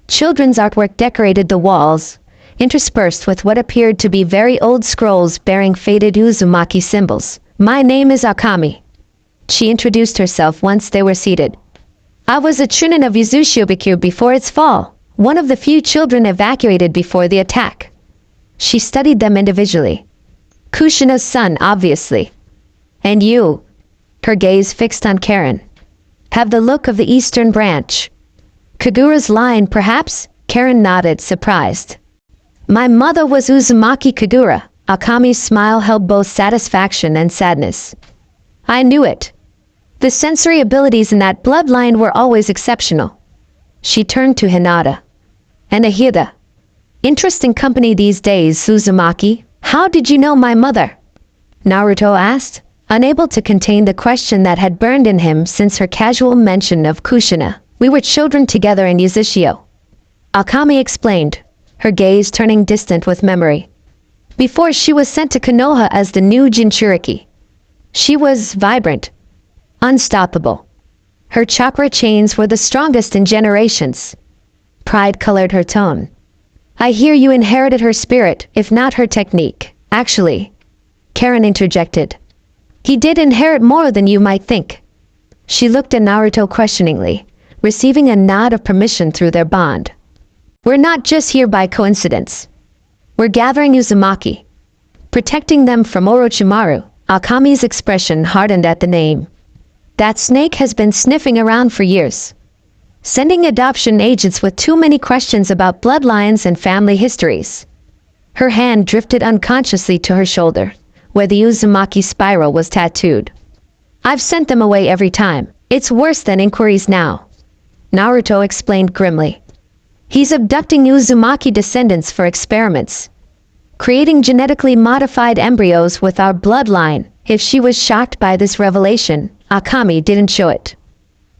Children's artwork decorated the walls, interspersed with what appeared to be very old scrolls bearing faded Uzumaki symbols. "My name is Akami," she introduced herself once they were seated. "I was a chunin of Uzumaki before its fall, one of the few children evacuated before the attack." She studied them individually. "Kushina's son, obviously. And you," her gaze fixed on Karen, "have the look of the Eastern Branch." "Kagura's line, perhaps?" Karen nodded, surprised. "My mother was Uzumaki Kagura." Akami's smile held both satisfaction and sadness. "I knew it. The sensory abilities in that bloodline were always exceptional." She turned to Hinata. "And Ahida. Interesting company these days, Uzumaki. How did you know my mother?" Naruto asked, unable to contain the question that had burned in him since her casual mention of Kushina. "We were children together in Uzishio," Akami explained, her gaze turning distant with memory. "Before she was sent to Konoha as the new Jinchuriki. She was vibrant, unstoppable. Her chakra chains were the strongest in generations." Pride colored her tone. "I hear you inherited her spirit, if not her technique." "Actually," Karen interjected, "he did inherit more than you might think." She looked at Naruto questioningly, receiving a nod of permission through their bond. "We're not just here by coincidence. We're gathering Uzumaki, protecting them from Orochimaru." Akami's expression hardened at the name. "That snake has been sniffing around for years, sending adoption agents with too many questions about bloodlines and family histories." Her hand drifted unconsciously to her shoulder, where the Uzumaki spiral was tattooed. "I've sent them away every time. It's worse than inquiries now," Naruto explained grimly. "He's abducting Uzumaki descendants for experiments, creating genetically modified embryos with our bloodline." If she was shocked by this revelation, Akami didn't show it.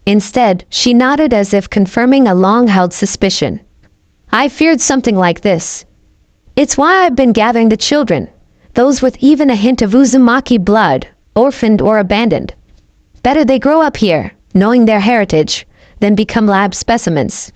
Instead, she nodded as if confirming a long-held suspicion. I feared something like this. It's why I've been gathering the children, those with even a hint of Uzumaki blood, orphaned or abandoned. Better they grow up here, knowing their heritage, than become lab specimens.